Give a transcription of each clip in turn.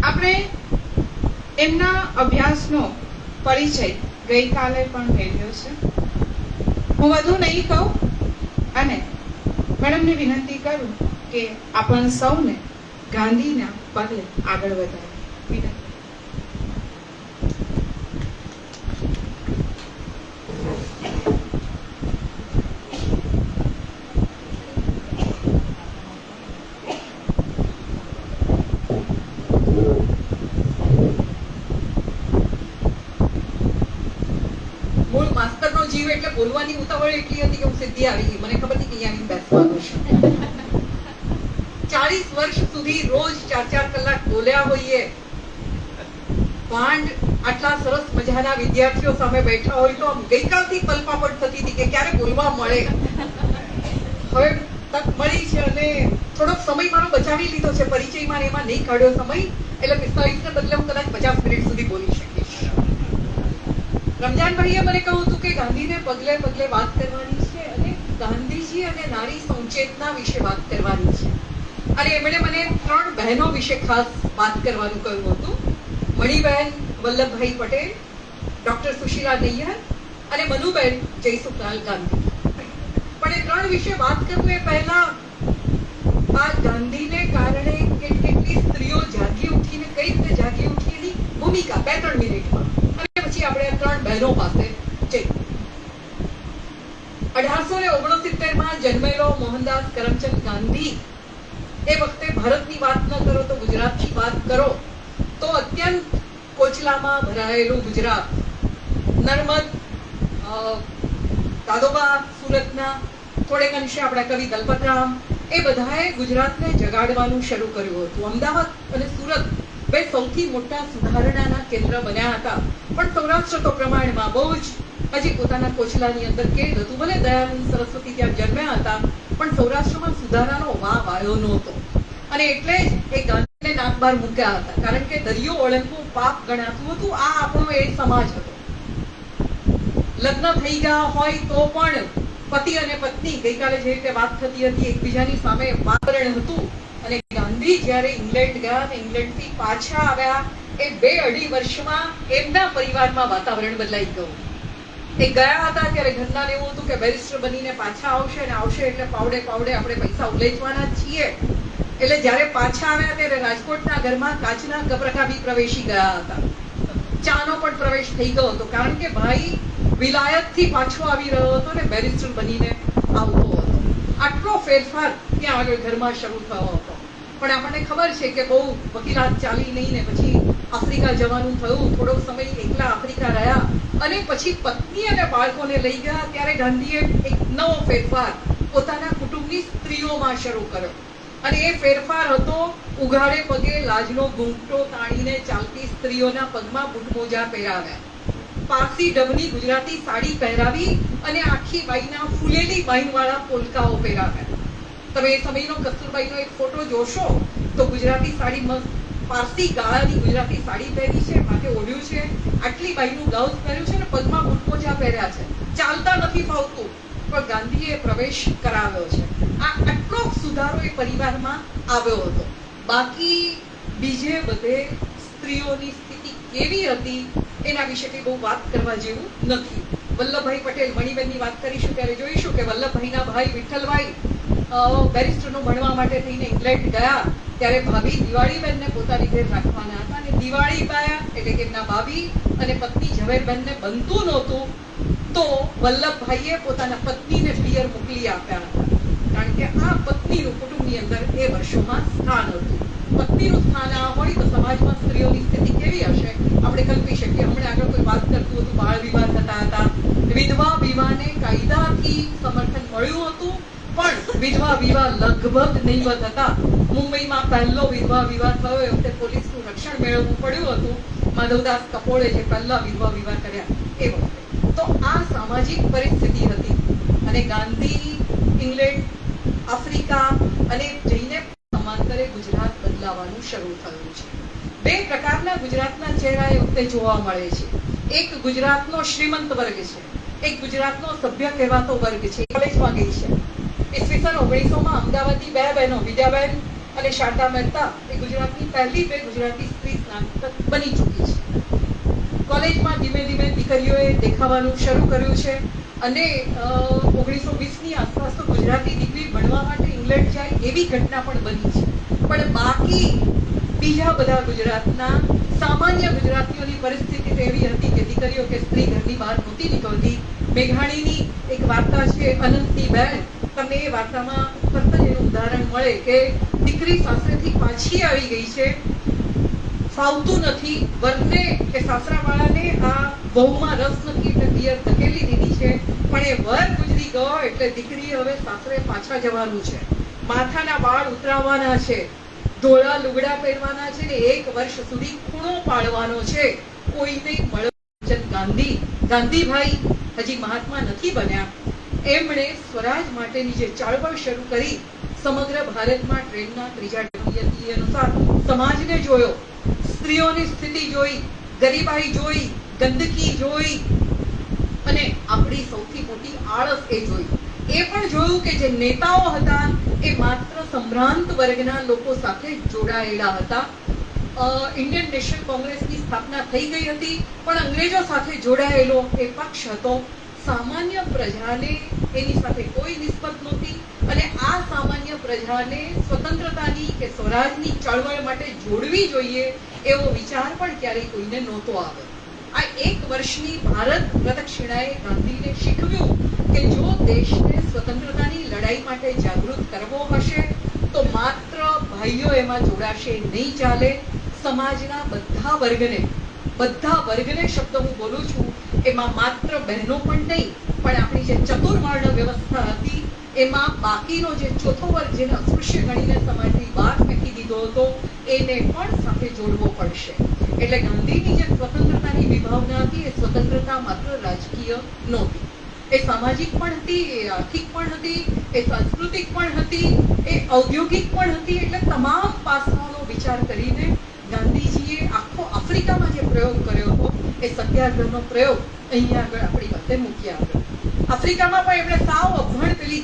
આપણે એમના અભ્યાસનો પરિચય ગઈકાલે પણ મેળવ્યો છે. હું વધુ નહીં કહું અને મેડમને વિનંતી કરું કે આપણ સૌને ગાંધીના પગલે આગળ વધારે વિનંતી. મૂળ માસ્તરનો જીવ એટલે બોલવાની ઉતાવળ એટલી હતી કે હું સીધી આવી ગઈ. મને ખબર હતી કે અહીંયા બેસવાનું છે. 40 વર્ષ સુધી રોજ 4-4 કલાક બોલ્યા હોઈએ. પાંડ આટલા સરસ મજાના વિદ્યાર્થીઓ સામે બેઠા હોય તો ગઈકાલથી પલપાપડ થતી હતી કે ક્યારે બોલવા મળે. હવે તક મળી છે અને થોડોક સમય મારો બચાવી લીધો છે. પરિચયમાં એમાં નહીં કાઢ્યો સમય, એટલે 45 ને બદલે હું કદાચ 50 મિનિટ સુધી બોલી શકીશ. રમજાનભાઈએ મને કહ્યું હતું કે ગાંધીને પગલે પગલે વાત કરવાની છે અને ગાંધીજી અને નારી સંચેતના વિશે વાત કરવાની છે. અને એમણે મને 3 બહેનો વિશે ખાસ વાત કરવાનું કહ્યું હતું. મણિબેન વલ્લભભાઈ પટેલ, ડોક્ટર સુશીલા નૈયર અને મનુબેન જયસુખલાલ ગાંધી. પણ એ 3 વિશે વાત કરવું એ પહેલા આ ગાંધીને કારણે કેટલી સ્ત્રીઓ જાગી ઉઠીને કઈ રીતે જાગી ઉઠી એની ભૂમિકા 2-3 મિનિટમાં, અને પછી આપણે 3 બહેનો પાસે જઈએ. 1869 માં જન્મેલો મોહનદાસ કરમચંદ ગાંધી એ વખતે ભારતની વાત ન કરો તો ગુજરાતની વાત કરો તો અત્યંત કોચલામાં ભરાયેલું ગુજરાત, નર્મદ, દાદોબા સુરતના, થોડેક અંશે આપણા કવિ દલપતરામ, એ બધાએ ગુજરાતને જગાડવાનું શરૂ કર્યું હતું. અમદાવાદ અને સુરત બે સૌથી મોટા સુધારણાના કેન્દ્ર બન્યા હતા. પણ સૌરાષ્ટ્ર તો પ્રમાણમાં બહુ જ હજી પોતાના કોચલાની અંદર કેદ હતું. ભલે દયાનંદ સરસ્વતી ત્યાં જન્મ્યા હતા, પણ સૌરાષ્ટ્રમાં સુધારાનો વાવ આવ્યો નહોતો. અને એટલે જ એ ગાંધીને નાક બહાર મૂક્યા હતા, કારણ કે દરિયો ઓળંગવું પાપ ગણાતું હતું. આ આપણો એ સમાજ હતો. લગ્ન થઈ ગયા હોય તો પણ પતિ અને પત્ની, ગઈકાલે જે રીતે વાત થતી હતી, એકબીજાની સામે વાતાવરણ હતું. અને ગાંધી જ્યારે ઇંગ્લેન્ડ ગયા અને ઇંગ્લેન્ડથી પાછા આવ્યા, એ 2-2.5 વર્ષમાં એમના પરિવારમાં વાતાવરણ બદલાઈ ગયું. એ ગયા હતા ત્યારે ઘરનાને એવું હતું કે બેરિસ્ટર બનીને પાછા આવશે અને આવશે એટલે પાવડે પાવડે આપણે પૈસા ઉલેચવાના છીએ. એટલે જ્યારે પાછા આવ્યા ત્યારે રાજકોટના ઘરમાં કાચના કપરખા બી પ્રવેશી ગયા હતા. ચાનો પણ પ્રવેશ થઈ ગયો હતો, કારણ કે ભાઈ વિલાયતથી પાછો આવી રહ્યો હતો ને બેરિસ્ટર બનીને આવતો હતો. આટલો ફેરફાર ત્યાં આગળ ઘરમાં શરૂ થયો હતો. પણ આપણને ખબર છે કે બહુ વકીલાત ચાલી નહીં ને પછી આફ્રિકા જવાનું થયું. થોડોક સમય એકલા આફ્રિકા રહ્યા અને પછી પત્ની અને બાળકોને લઈ ગયા. ત્યારે ગાંધીએ એક નવો ફેરફાર પોતાના કુટુંબની સ્ત્રીઓમાં શરૂ કર્યો. અને એ ફેરફાર હતો ઉઘાડે પગે લાજનો ઘૂંઘટો તાણીને ચાલતી સ્ત્રીઓના પગમાં બૂટમોજા પહેરાવ્યા, પારસી ઢબની ગુજરાતી સાડી પહેરાવી અને આખી બાઈના ફૂલેલી બાઈવાળા પોલકાઓ પહેરાવ્યા. તમે એ સમયનો કસ્તુરબાઈનો એક ફોટો જોશો તો ગુજરાતી સાડી, પારસી ગાળાની ગુજરાતી સાડી પહેરી છે, માથે ઓઢ્યું છે, આટલી બાઈનું બ્લાઉઝ પહેર્યું છે અને પગમાં બૂટમોજા પહેર્યા છે. ચાલતા નથી ફાવતું, પણ ગાંધીએ પ્રવેશ કરાવ્યો છે. આ આટલો સુધારો એ પરિવારમાં આવ્યો હતો. બાકી બીજે બધે સ્ત્રીઓની સ્થિતિ કેવી હતી એના વિશે કંઈ બહુ વાત કરવા જેવું નથી. વલ્લભભાઈ પટેલ, મણિબેનની વાત કરીશું ત્યારે જોઈશું કે વલ્લભભાઈના ભાઈ વિઠ્ઠલભાઈ બેરિસ્ટરનું ભણવા માટે થઈને ઇંગ્લેન્ડ ગયા ત્યારે ભાભી દિવાળીબેનને પોતાની ઘેર રાખવાના હતા. અને દિવાળીબાયા એટલે કે એમના ભાભી અને પત્ની ઝવેરબેનને બનતું નહોતું, તો વલ્લભભાઈએ પોતાના પત્નીને પિયર મોકલી આપ્યા હતા, કારણ કે આ પત્નીનું કુટુંબની અંદર એ વર્ષોમાં સ્થાન હતું. પત્નીનું સ્થાન આ હોય તો સમાજમાં સ્ત્રીઓની સ્થિતિ કેવી હશે આપણે કલ્પી શકીએ. હમણાં આગળ કોઈ વાત કરતું હતું, બાળ વિવાહ થતા હતા. વિધવા વિવાહને કાયદાથી સમર્થન મળ્યું હતું, પણ વિધવા વિવાહ લગભગ નહીવત હતા. મુંબઈમાં પહેલો વિધવા વિવાહ થયો એ વખતે પોલીસનું રક્ષણ મેળવવું પડ્યું હતું. માધવદાસ કપોળે જે પહેલા વિધવા વિવાહ કર્યા એ વખતે. તો આ સામાજિક પરિસ્થિતિ હતી. અને ગાંધી ઇંગ્લેન્ડ, આફ્રિકા અને જઈને સમાંતરે ગુજરાત બદલાવાનું શરૂ થયું છે. 2 પ્રકારના ગુજરાતના ચહેરા એ વખતે જોવા મળે છે. એક ગુજરાતનો શ્રીમંત વર્ગ છે, એક ગુજરાતનો સભ્ય કહેવાતો વર્ગ છે. કોલેજમાં ગઈ છે. ઈસવીસન 1900 માં અમદાવાદની 2 બહેનો, વિદ્યાબેન અને શારદા મહેતા એ ગુજરાતની પહેલી બે ગુજરાતી સ્ત્રી સ્નાતક બની ચૂકી છે. કોલેજમાં ધીમે ધીમે દીકરીઓએ દેખાવાનું શરૂ કર્યું છે અને 1920ની આસપાસ તો ગુજરાતી દીકરી ભણવા માટે ઇંગ્લેન્ડ જાય એવી ઘટના પણ બની છે. પણ બાકી બીજા બધા ગુજરાતના સામાન્ય ગુજરાતીઓની પરિસ્થિતિ તો એવી હતી કે દીકરીઓ કે સ્ત્રી ઘરની બહાર નહોતી નીકળતી. મેઘાણીની એક વાર્તા છે અનંતની બહેન, તમને એ વાર્તામાં તરત જ એનું ઉદાહરણ મળે કે દીકરી સાસરેથી પાછી આવી ગઈ છે, ફાવતું નથી, વરને કે સાસરાવાળાને આ વહુમાં રસ નથી એટલે પિયર ધકેલી દીધી છે, પણ એ વર ગુજરી ગયો એટલે દીકરી હવે સાસરે પાછા જવાનું છે, માથાના વાળ ઉતરાવવાના છે, ધોળા લુગડા પહેરવાના છે ને 1 વર્ષ સુધી ખૂણો પાડવાનો છે. કોઈને મળે ગાંધીભાઈ હજી મહાત્મા નથી બન્યા. એમણે સ્વરાજ માટેની જે ચળવળ શરૂ કરી, સમગ્ર ભારતમાં ટ્રેનના ત્રીજા ડબ્બા અનુસાર સમાજને જોયો, સ્ત્રીઓની સ્થિતિ જોઈ, ગરીબાઈ જોઈ, ગંદકી જોઈ અને આપણી સૌથી મોટી આળસ એ જોઈ. એ પણ જોયું કે જે નેતાઓ હતા એ માત્ર સંભ્રાંત વર્ગના લોકો સાથે જોડાયેલા હતા. ઇન્ડિયન નેશનલ કોંગ્રેસની સ્થાપના થઈ ગઈ હતી, પણ અંગ્રેજો સાથે જોડાયેલો એ પક્ષ હતો. સામાન્ય પ્રજાને એની સાથે કોઈ નિસ્બત નહોતી અને આ સામાન્ય પ્રજાને સ્વતંત્રતાની કે સ્વરાજની ચળવળ માટે જોડવી જોઈએ એવો વિચાર પણ ક્યારેય કોઈને નહોતો આવ્યો. આ 1 વર્ષની ભારત પ્રદક્ષિણાએ ગાંધીને શીખવ્યું કે જો દેશને સ્વતંત્રતાની લડાઈ માટે જાગૃત કરવો હશે તો માત્ર ભાઈઓ એમાં જોડાશે નહીં ચાલે. સમાજના બધા વર્ગને શબ્દ હું બોલું છું, એમાં માત્ર બહેનો પણ નહીં, પણ આપણી જે ચતુર્વર્ણ વ્યવસ્થા હતી એમાં બાકીનો જે ચોથો વર્ગ જેને અસ્પૃશ્ય ગણીને સમાજની બહાર ફેંકી દીધો હતો એને પણ સાથે જોડવો પડશે. એટલે ગાંધીની જે સ્વતંત્રતાની વિભાવના હતી એ સ્વતંત્રતા માત્ર રાજકીય નહોતી, એ સામાજિક પણ હતી, એ આર્થિક પણ હતી, એ સાંસ્કૃતિક પણ હતી, એ ઔદ્યોગિક પણ હતી. એટલે તમામ પાસાઓનો વિચાર કરીને ગાંધીજીએ આખો આફ્રિકામાં જે પ્રયોગ કર્યો હતો એ સત્યાગ્રહનો પ્રયોગ અહીંયા આગળ આપણી પાસે મૂક્યા હતો. આફ્રિકામાં પણ એમણે સાવ અભણ પેલી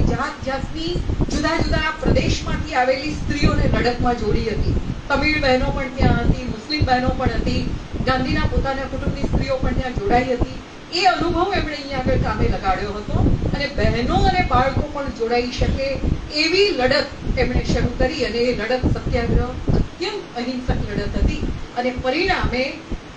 જાતની જુદા જુદા પ્રદેશમાંથી આવેલી સ્ત્રીઓને લડતમાં જોડી હતી. તમિળ બહેનો પણ ત્યાં હતી, મુસ્લિમ બહેનો પણ હતી, ગાંધીના પોતાના કુટુંબની સ્ત્રીઓ પણ ત્યાં જોડાઈ હતી. એ અનુભવ એમણે અહીંયા આગળ કામે લગાડ્યો હતો અને બહેનો અને બાળકો પણ જોડાઈ શકે એવી લડત એમણે શરૂ કરી અને એ લડત સત્યાગ્રહ અત્યંત અહિંસક લડત હતી. અને પરિણામે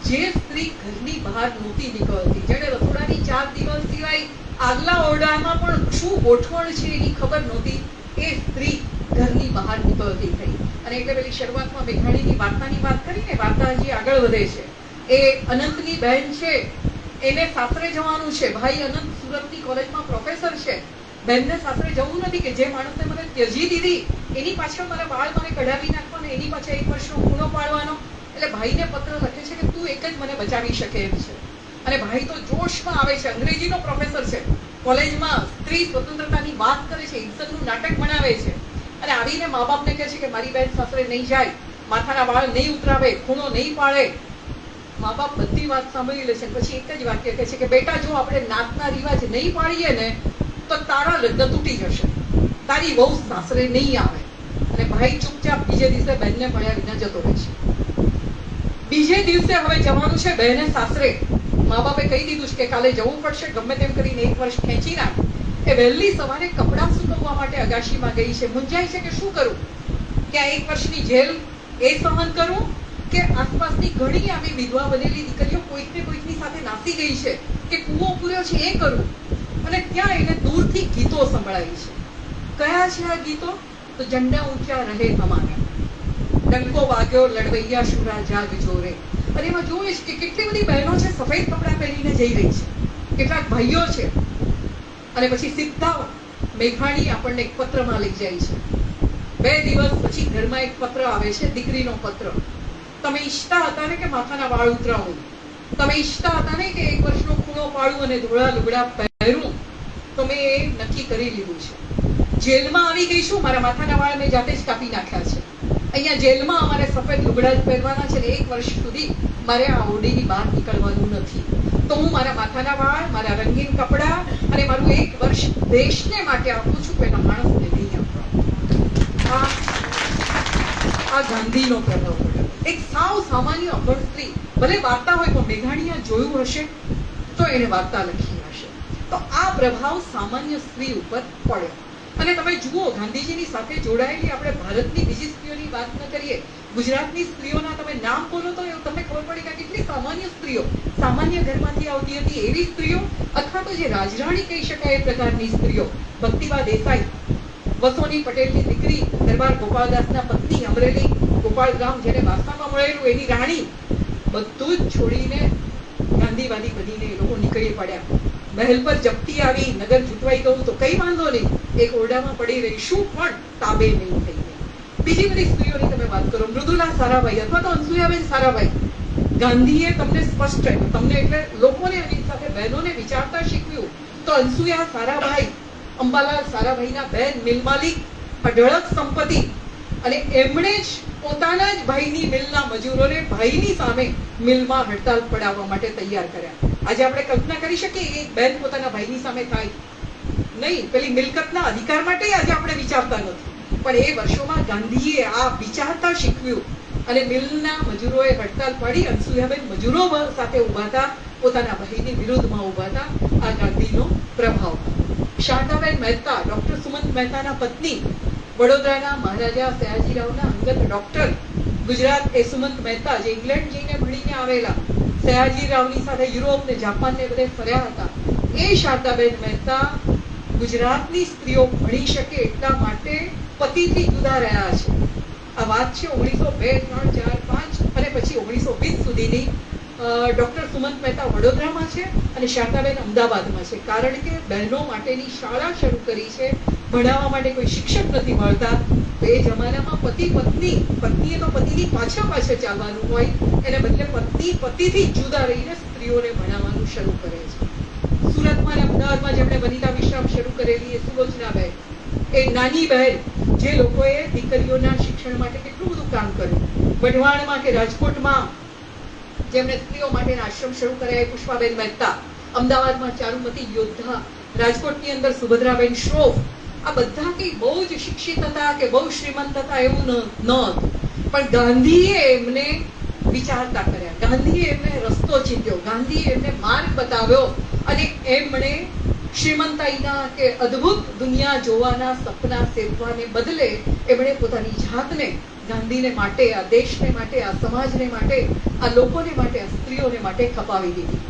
જે સ્ત્રી ઘરની બહાર નહોતી નીકળતી, જેને રસોડાની 4 દિવાલ સિવાય આગલા ઓરડામાં પણ શું ગોઠવણ છે એની ખબર નહોતી, એ સ્ત્રી ઘરની બહાર નીકળતી થઈ. અને એટલે પેલી શરૂઆતમાં મેઘાણીની વાર્તાની વાત કરીને વાર્તા હજી આગળ વધે છે. એ અનંતની બહેન છે, એને સાસરે જવાનું છે. ભાઈ અનંત સુરતની કોલેજમાં પ્રોફેસર છે. બહેનને સાસરે જવું નથી કે જે માણસને મને ત્યજી દીધી એની પાછળ મારા વાળ મને કઢાવી નાખવાનો, એની પાછળ 1 વર્ષનો ખૂણો પાડવાનો. એટલે ભાઈને પત્ર લખે છે કે તું એક જ મને બચાવી શકે એમ છે. અને ભાઈ તો જોશમાં આવે છે, અંગ્રેજીનો પ્રોફેસર છે, કોલેજમાં સ્ત્રી સ્વતંત્રતાની વાત કરે છે, ઇબ્સનનું નાટક બનાવે છે અને આવીને મા બાપને કહે છે કે મારી બહેન સાસરે નહીં જાય, માથાના વાળ નહીં ઉતરાવે, ખૂણો નહીં પાડે. મા બાપ બધી વાત સાંભળી લે છે. પછી એક જ વાક્ય કહે છે કે બેટા જો આપણે નાતના રિવાજ નહીં પાડીએ ને તો તારા લગ્ન તૂટી જશે, તારી વહુ સાસરે નહીં આવે. અને ભાઈ ચૂપચાપ બીજે દિવસે બહેનને મળ્યા વિના જતો રહે છે. બીજે દિવસે હવે જવાનું છે બહેને સાસરે. મા બાપે કહી દીધું છે કે કાલે જવું પડશે, ગમે તેમ કરીને 1 વર્ષ ખેંચી નાખ. એ વહેલી સવારે કપડાં સુકવવા માટે અગાશીમાં ગઈ છે. મૂંઝાય છે કે શું કરું, કે આ 1 વર્ષની જેલ એ સહન કરું કે આસપાસની ઘણી આવી વિધવા બનેલી દીકરીઓ કોઈકને કોઈકની સાથે નાસી ગઈ છે કે કૂવો પૂર્યો છે એ કરું. અને ત્યાં એને દૂરથી ગીતો સંભળાય છે. કયા છે આ ગીતો? તો ઝંડા ઊંચા રહે હમારા, ડંકો વાગ્યો લડવૈયા શુરા જાગ જોરે. અને એમાં જોઈશ કે કેટલી બધી બહેનો છે સફેદ કપડાં પહેરીને જઈ રહી છે, કેટલાક ભાઈઓ છે. અને પછી સીધા મેઘાણી આપણને એક પત્રમાં લઈ જાય છે. 2 દિવસ પછી ઘરમાં એક પત્ર આવે છે, દીકરીનો પત્ર. તમે ઈચ્છતા હતા ને કે માથાના વાળ ઉતરાવું, તમે ઈચ્છતા હતા ને કે 1 વર્ષનો ખૂણો પાડું અને ધોળા લુગડા પહેરું, તો મેં એ નક્કી કરી લીધું છે. જેલમાં આવી ગઈ છું, મારા માથાના વાળ મેં જાતે જ કાપી નાખ્યા છે. અહીંયા જેલમાં અમારે સફેદ લુગડા જ પહેરવાના છે ને 1 વર્ષ સુધી મારે આ ઓરડીની બહાર નીકળવાનું નથી. તો હું મારા માથાના વાળ, મારા રંગીન કપડાં અને મારું 1 વર્ષ દેશને માટે આપું છું, પેલા માણસને નહીં આપવા. આ ગાંધીનો પ્રભાવ પડ્યો. એક સાવ સામાન્ય અભણ સ્ત્રી, ભલે વાર્તા હોય પણ મેઘાણીયા જોયું હશે તો એને વાર્તા લખી હશે, તો આ પ્રભાવ સામાન્ય સ્ત્રી ઉપર પડ્યો. અને તમે જુઓ, ગાંધીજીની સાથે જોડાયેલી આપણે ભારતની બીજી સ્ત્રીઓની વાત ન કરીએ, ગુજરાતની સ્ત્રીઓના તમે નામ બોલો તો તમને ખબર પડે કે કેટલી સામાન્ય સ્ત્રીઓ, સામાન્ય ઘરમાંથી આવતી હતી એવી સ્ત્રીઓ, અથવા તો જે રાજરાણી કહી શકાય એ પ્રકારની સ્ત્રીઓ. ભક્તિબા દેસાઈ, વસોની પટેલની દીકરી, દરબાર ગોપાલદાસના પત્ની, અમરેલી ગોપાલ ગામ જેને વારસામાં મળેલું એની રાણી, બધું જ છોડીને ગાંધીવાદી બનીને એ લોકો નીકળી પડ્યા. મહેલ પર જપ્તી આવી, નગર છૂટવાઈ ગયું તો કઈ વાંધો નહીં, એક ઓરડામાં પડી રહીશું પણ તાબે નહીં થઈ ગઈ. બીજી બધી સ્ત્રીઓની તમે વાત કરો, મૃદુલા સારાભાઈ અથવા તો અનસુયાબેન સારાભાઈ, ગાંધીએ તમને સ્પષ્ટ, તમને એટલે લોકોને એની સાથે બહેનોને વિચારતા શીખવ્યું તો અનસુયા સારાભાઈ, અંબાલાલ સારાભાઈના બેન, મિલ માલિક, અઢળક સંપત્તિ, અને એમણે જ પોતાના જ ભાઈની મિલના મજૂરોને ભાઈની સામે મિલમાં હડતાલ પડાવવા માટે તૈયાર કર્યા. આજે આપણે કલ્પના કરી શકીએ એક બેન પોતાના ભાઈની સામે થાય નહીં, પેલી મિલકતના અધિકાર માટે આજે આપણે વિચારતા નથી, પણ એ વર્ષોમાં ગાંધીએ આ વિચારતા શીખવ્યું અને મિલના મજૂરોએ હડતાલ પાડી. અનસુયાબેન મજૂરો સાથે ઉભા હતા, પોતાના ભાઈની વિરુદ્ધમાં ઉભા હતા. આ ગાંધીનો પ્રભાવ. શારદાબેન મહેતા, ડોક્ટર સુમંત મહેતાના પત્ની, વડોદરાના મહારાજા સયાજીરાવના અંગત ડોક્ટર. ગુજરાત એ સુમંત મહેતા જે ઇંગ્લેન્ડ જઈને ભણીને આવેલા, સયાજીરાવની સાથે યુરોપ ને જાપાન ને બધે ફર્યા હતા. એ શારદાબેન મહેતા ગુજરાતની સ્ત્રીઓ ભણી શકે એટલા માટે પતિથી જુદા રહ્યા છે. આ વાત છે 1902, 3, 4, 5 અને પછી 1920 સુધીની. ડોક્ટર સુમંત મહેતા વડોદરામાં છે અને શારદાબેન અમદાવાદમાં છે, કારણ કે બહેનો માટેની શાળા શરૂ કરી છે. ભણાવવા માટે કોઈ શિક્ષક નથી મળતા, તો એ જમાનામાં પતિ પત્ની, પત્નીએ તો પતિની પાછળ ચાલવાનું હોય, એને બદલે પત્ની પતિથી જુદા રહીને સ્ત્રીઓને ભણાવવાનું શરૂ કરે છે. સુરતમાં અને અમદાવાદમાં જેમણે વનિતા વિશ્રામ શરૂ કરેલી એ સુલોચનાબેન, એ નાની બહેન, જે લોકોએ દીકરીઓના શિક્ષણ માટે કેટલું બધું કામ કર્યું. વઢવાણમાં કે રાજકોટમાં જેમણે સ્ત્રીઓ માટેના આશ્રમ શરૂ કર્યા એ પુષ્પાબેન મહેતા, અમદાવાદમાં ચારુમતી યોદ્ધા, રાજકોટની અંદર સુભદ્રાબેન શ્રોફ. આ બધા કઈ બહુ જ શિક્ષિત હતા કે બહુ શ્રીમંત હતા એવું ન હતું, પણ ગાંધીએ એમને વિચારતા કર્યા, ગાંધીએ એમને રસ્તો ચીંધ્યો, ગાંધીએ એમને માર્ગ બતાવ્યો અને એમણે શ્રીમંતાઈના કે અદ્ભુત દુનિયા જોવાના સપના સેવવાને બદલે એમણે પોતાની જાતને ગાંધીને માટે, આ દેશને માટે, આ સમાજને માટે, આ લોકોને માટે, આ સ્ત્રીઓને માટે ખપાવી દીધી.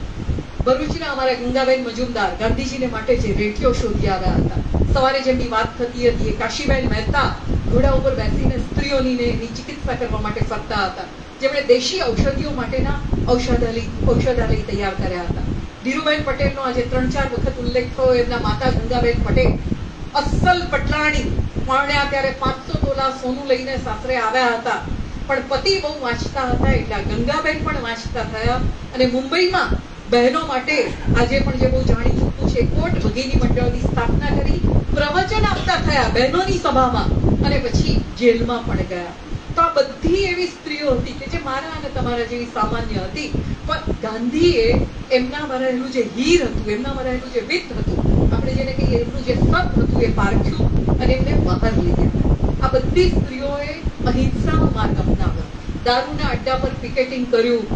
ભરૂચના અમારા ગંગાબેન મજુમદાર ગાંધીજીને માટે જે રેડિયો શોધી આવ્યા હતા, સવારે જેમની વાત થતી હતી, એ કાશીબેન મહેતા ઘોડા ઉપર બેસીને સ્ત્રીઓની એની ચિકિત્સા કરવા માટે ફરતા હતા, જેમણે દેશી ઔષધિઓ માટેના ઔષધાલય તૈયાર કર્યા હતા. ધીરુબેન પટેલનો આજે 3-4 વખત ઉલ્લેખ થયો, એમના માતા ગંગાબેન પટેલ અસલ પટલાણી, પરણ્યા ત્યારે 500 તોલા સોનું લઈને સાસરે આવ્યા હતા, પણ પતિ બહુ વાંચતા હતા એટલે ગંગાબેન પણ વાંચતા થયા અને મુંબઈમાં બહેનો માટે આજે પણ જે બહુ જાણી ચૂક્યું છે, કોટ ભગીની મંડળની સ્થાપના કરી, પ્રવચન આપતા થયા બહેનોની સભામાં અને પછી જેલમાં પણ ગયા. તો આ બધી એવી સ્ત્રીઓ હતી કે જે મારા અને તમારા જેવી સામાન્ય હતી, પણ ગાંધીએ એમનામાં રહેલું જે હીર હતું, એમનામાં રહેલું જે વિત્ત હતું, આપણે જેને કહીએ એમનું જે સત હતું, એ પારખ્યું અને એમને બહાર લીધા. આ બધી સ્ત્રીઓએ અહિંસાનો માર્ગ અપનાવ્યો, દારૂના અડ્ડા પર પિકેટિંગ કર્યું,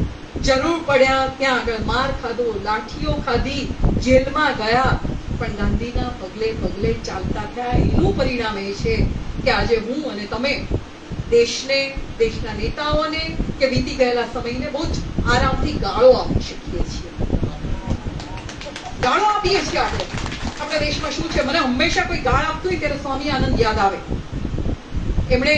જરૂર પડ્યા ત્યાં આગળ માર ખાધો, લાઠીઓ ખાધી, જેલમાં ગયા, પણ ગાંધીના પગલે પગલે ચાલતા થયા. એનું પરિણામ એ છે કે આજે હું અને તમે દેશને, દેશના નેતાઓને કે વીતી ગયેલા સમયને બહુ જ આરામથી ગાળો આપી શકીએ છીએ. ગાળો આપીએ છીએ આપણે. આપણા દેશમાં શું છે, મને હંમેશા કોઈ ગાળ આપતું હોય ત્યારે સ્વામી આનંદ યાદ આવે. એમણે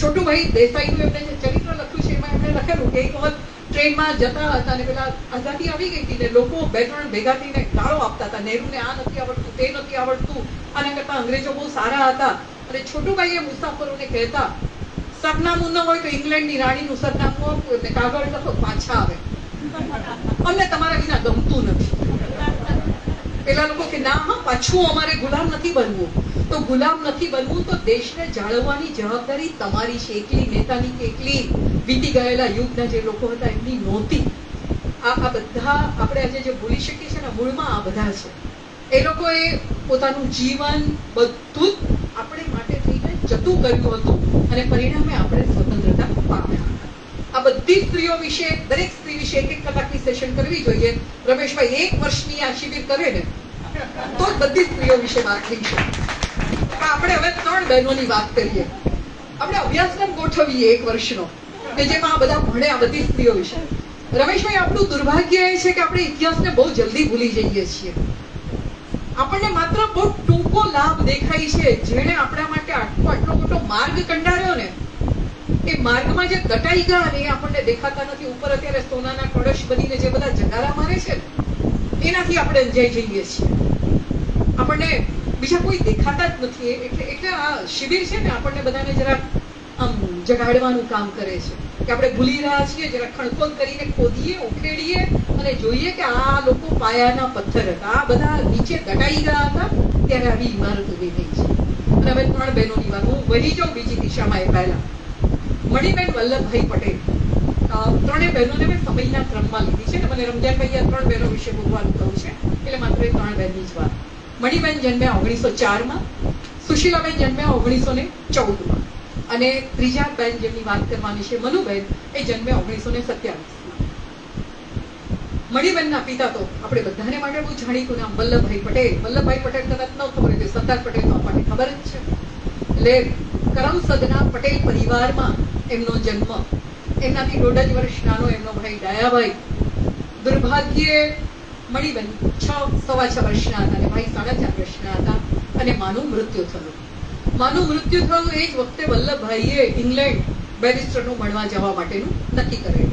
છોટુભાઈ દેસાઈનું એમણે જે ચરિત્ર લખ્યું છે એમાં એમણે લખેલું કે એક વખત ટ્રેનમાં જતા હતા અને પેલા આઝાદી આવી ગઈ હતી ને લોકો 2-3 ભેગા થઈને ગાળો આપતા હતા, નહેરુને આ નથી આવડતું, તે નથી આવડતું, આના કરતા અંગ્રેજો બહુ સારા હતા. અને છોટુભાઈએ મુસાફરોને કહેતા, સરનામું ન હોય તો ઇંગ્લેન્ડની રાણીનું સરનામું આપવું, એટલે કાગળ લખો, પાછા આવે, અમને તમારા વિના ગમતું નથી. પેલા લોકો કે ના, હા પાછું અમારે ગુલામ નથી બનવું. તો ગુલામ નથી બનવું તો દેશને જાળવવાની જવાબદારી તમારી છે, એકલી નેતાની કે એકલી વીતી ગયેલા યુગના જે લોકો હતા એમની નહોતી. આ બધા આપણે આજે જે ભૂલી શકીએ છીએ ને, મૂળમાં આ બધા છે. એ લોકોએ પોતાનું જીવન બધું જ આપણે માટે થઈને જતું કર્યું હતું અને પરિણામે આપણે સ્વતંત્રતા પામ્યા હતા. આ બધી સ્ત્રીઓ વિશે, દરેક સ્ત્રી વિશે 1 કલાકની સેશન કરવી જોઈએ. રમેશભાઈ 1 વર્ષની આ શિબિર કરે ને તો જ બધી સ્ત્રીઓ વિશે વાત થઈ છે. આપણે હવે 3 બહેનોની વાત કરીએ. આપણે અભ્યાસક્રમ ગોઠવીએ 1 વર્ષનો કે જેમાં આ બધા ભણે આ બધી સ્ત્રીઓ વિશે. રમેશભાઈ, આપણું દુર્ભાગ્ય એ છે કે આપણે ઇતિહાસને બહુ જલ્દી ભૂલી જઈએ છીએ. આપણને માત્ર બહુ ટૂંકો લાભ દેખાય છે. જેણે આપણા માટે આટલો મોટો માર્ગ કંડાર્યો ને, એ માર્ગમાં જે દટાઈ ગયા ને એ આપણને દેખાતા નથી. ઉપર અત્યારે સોનાના કળશ બનીને જે બધા જગારા મારે છે ને એનાથી આપણે અંજાઈ જઈએ છીએ. આપણને બીજા કોઈ દેખાતા જ નથી. એટલે આ શિબિર છે ને આપણને બધાને જરાક આમ જગાડવાનું કામ કરે છે કે આપણે ભૂલી રહ્યા છીએ. જરા ખણખોદ કરીને ખોદીએ, ઉખેડીએ અને જોઈએ કે આ લોકો પાયાના પથ્થર હતા. આ બધા નીચે દટાઈ ગયા હતા ત્યારે આવી ઇમારત ઉભી થઈ છે. અને હવે 3 બહેનોની વાત હું વહી જાઉં બીજી દિશામાં. એ પહેલા મણિબેન વલ્લભભાઈ પટેલ. 3 બહેનોને મેં સમયના ક્રમમાં લીધી છે ને મને રમજાનભાઈ આ 3 બહેનો વિશે બોલવાનું કહ્યું છે એટલે માત્ર 3 બહેનની જ વાત. મણિબેન જન્મ્યા 1904માં, સુશીલાબેન જન્મ્યા 1914માં અને ત્રીજા બેન જેમની વાત કરવાની છે મનુબેન, એ જન્મ્યા 1927માં. મણિબેનના પિતા તો આપણે બધાને માટે બહુ જાણીતું નામ વલ્લભભાઈ પટેલ. વલ્લભભાઈ પટેલ કદાચ ન ખબર હોય તો સરદાર પટેલ તો આપણને ખબર જ છે. એટલે કરમસદના પટેલ પરિવારમાં એમનો જન્મ. એમનાથી 1.5 વર્ષ નાનો એમનો ભાઈ ડાયાભાઈ. દુર્ભાગ્યે મણિબેન 6.5 વર્ષના હતા અને ભાઈ 4.5 વર્ષના હતા અને માનું મૃત્યુ થયું. માનું મૃત્યુ થયું એ જ વખતે વલ્લભભાઈએ ઇંગ્લેન્ડ બેરિસ્ટરનું ભણવા જવા માટેનું નક્કી કરેલું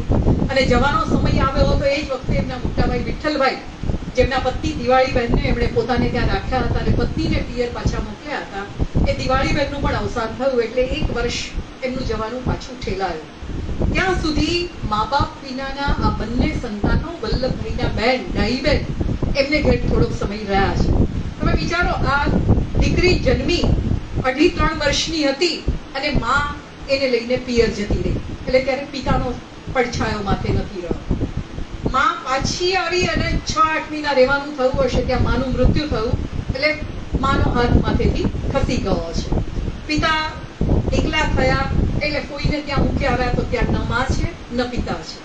અને જવાનો સમય આવ્યો હતો. એ જ વખતે એમના મોટાભાઈ વિઠ્ઠલભાઈ, જેમના પત્ની દિવાળીબેનને એમણે પોતાને ત્યાં રાખ્યા હતા અને પત્નીને પિયર પાછા મોકલ્યા હતા, એ દિવાળીબેનનું પણ અવસાન થયું એટલે 1 વર્ષ એમનું જવાનું પાછું ઠેલાયું. ત્યાં સુધી મા બાપ વિનાના આ બંને સંતાનો વલ્લભભાઈના બેન ડાઈબેન એમને ઘેર થોડોક સમય રહ્યા છે. તમે વિચારો, આ દીકરી જન્મી 2.5-3 વર્ષની હતી અને માં એને લઈને પિયર જતી રહી એટલે ત્યારે પિતાનો પડછાયો માથે નથી રહ્યો. માં પાછી આવી અને 6-8 મહિના રહેવાનું થયું હશે ત્યાં માનું મૃત્યુ થયું એટલે માનો હાથ માથેથી ખસી ગયો છે. પિતા એકલા થયા એટલે કોઈને ત્યાં મૂકી આવ્યા તો ત્યાં ન માં છે ન પિતા છે.